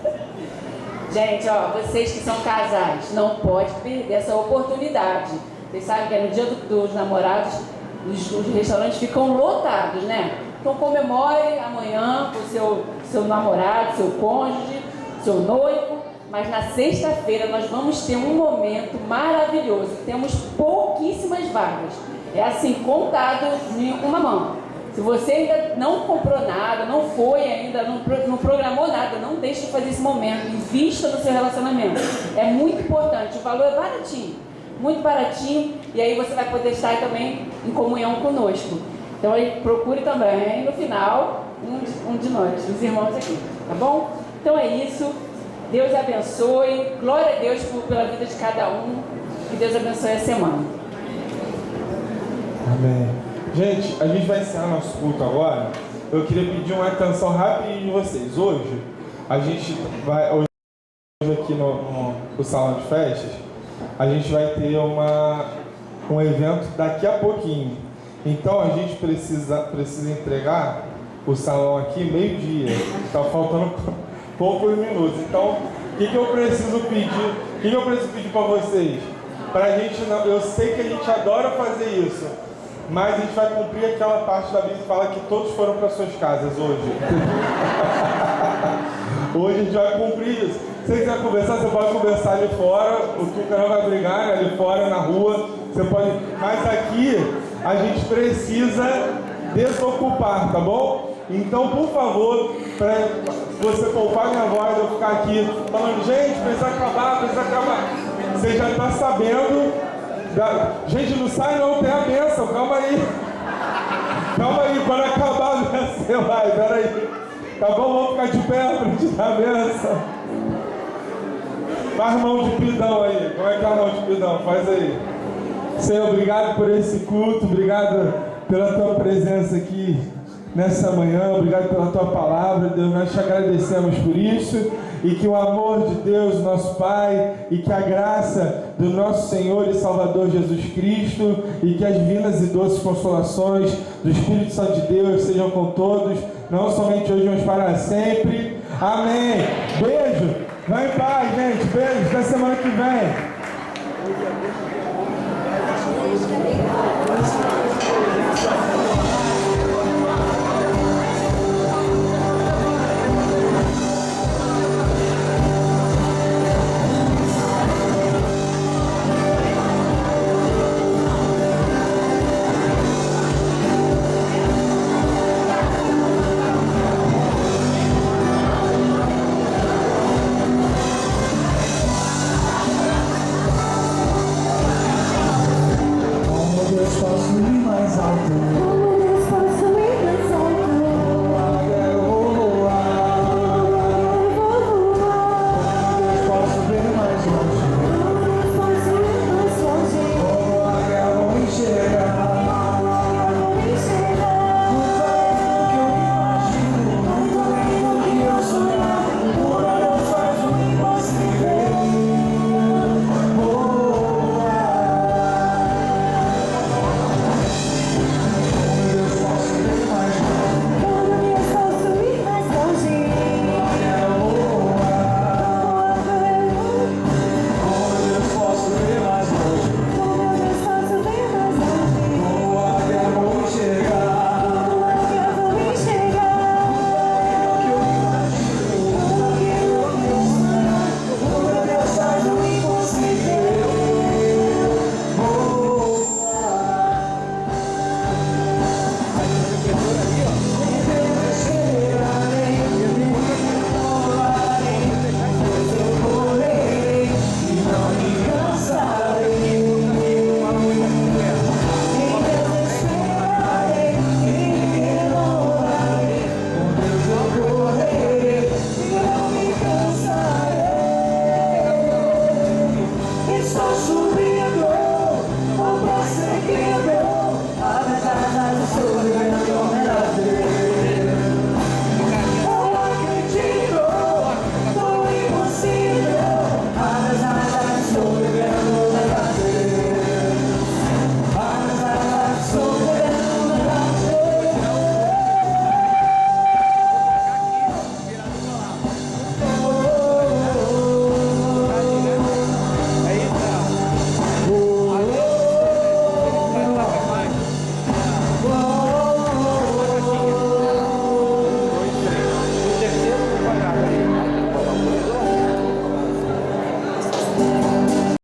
Gente, vocês que são casais, não pode perder essa oportunidade. Vocês sabem que é no dia dos namorados, os restaurantes ficam lotados, né? Então comemore amanhã com o seu namorado, seu cônjuge, seu noivo. Mas na sexta-feira nós vamos ter um momento maravilhoso. Temos pouquíssimas vagas. É assim, contado em uma mão. Se você ainda não comprou nada, não foi ainda, não programou nada, não deixe de fazer esse momento. Invista no seu relacionamento. É muito importante. O valor é baratinho, muito baratinho. E aí você vai poder estar também em comunhão conosco. Então aí procure também, no final, um de nós, os irmãos aqui. Tá bom? Então é isso. Deus abençoe. Glória a Deus pela vida de cada um. Que Deus abençoe a semana. Amém. Gente, a gente vai encerrar nosso culto agora. Eu queria pedir uma atenção rapidinho de vocês. Hoje, a gente vai... Hoje aqui no salão de festas, a gente vai ter um evento daqui a pouquinho. Então, a gente precisa entregar o salão aqui meio-dia. Está faltando poucos minutos. Então, o que eu preciso pedir? O que eu preciso pedir para vocês? Pra gente não... Eu sei que a gente adora fazer isso, mas a gente vai cumprir aquela parte da Bíblia que fala que todos foram para suas casas hoje. Hoje a gente vai cumprir isso. Se você quiser conversar, você pode conversar ali fora. O Tuca não vai brigar, né? Ali fora, na rua. Você pode... Mas aqui a gente precisa desocupar, tá bom? Então, por favor, para você poupar minha voz, eu ficar aqui falando, gente, precisa acabar. Você já está sabendo... Gente, não sai não, tem a bênção, calma aí, quando acabar a bênção, você vai, peraí, tá bom, vamos ficar de pé para te dar a bênção. Faz mão de pidão aí, como é que é a mão de pidão? Faz aí. Senhor, obrigado por esse culto, obrigado pela tua presença aqui nessa manhã, obrigado pela tua palavra, Deus, nós te agradecemos por isso, e que o amor de Deus, nosso Pai, e que a graça do nosso Senhor e Salvador Jesus Cristo, e que as divinas e doces consolações do Espírito Santo de Deus sejam com todos, não somente hoje, mas para sempre. Amém. Beijo. Vai em paz, gente. Beijo. Até semana que vem. Estou subindo.